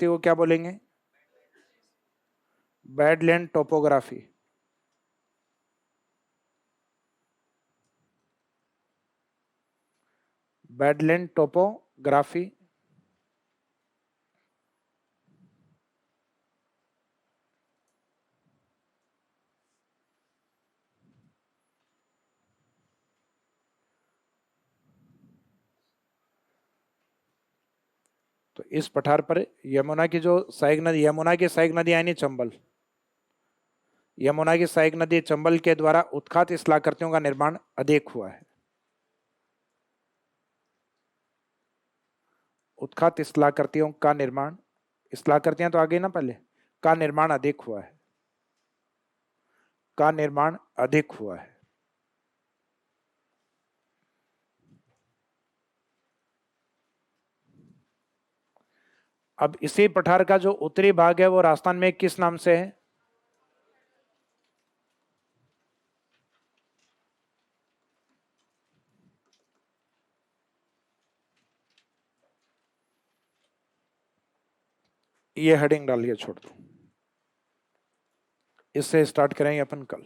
Speaker 1: को क्या बोलेंगे? Badland topography. Badland topography. तो इस पठार पर यमुना की सहायक नदी यानी चंबल, यमुना की सहायक नदी चंबल के द्वारा उत्खात स्थलाकृतियों का निर्माण अधिक हुआ है। उत्खात स्थलाकृतियों का निर्माण, स्थलाकृतियां तो आगे ना पहले, का निर्माण अधिक हुआ है, का निर्माण अधिक हुआ है। अब इसी पठार का जो उत्तरी भाग है वो राजस्थान में किस नाम से है? ये हेडिंग डालिए, छोड़ दो, इससे स्टार्ट करेंगे अपन कल।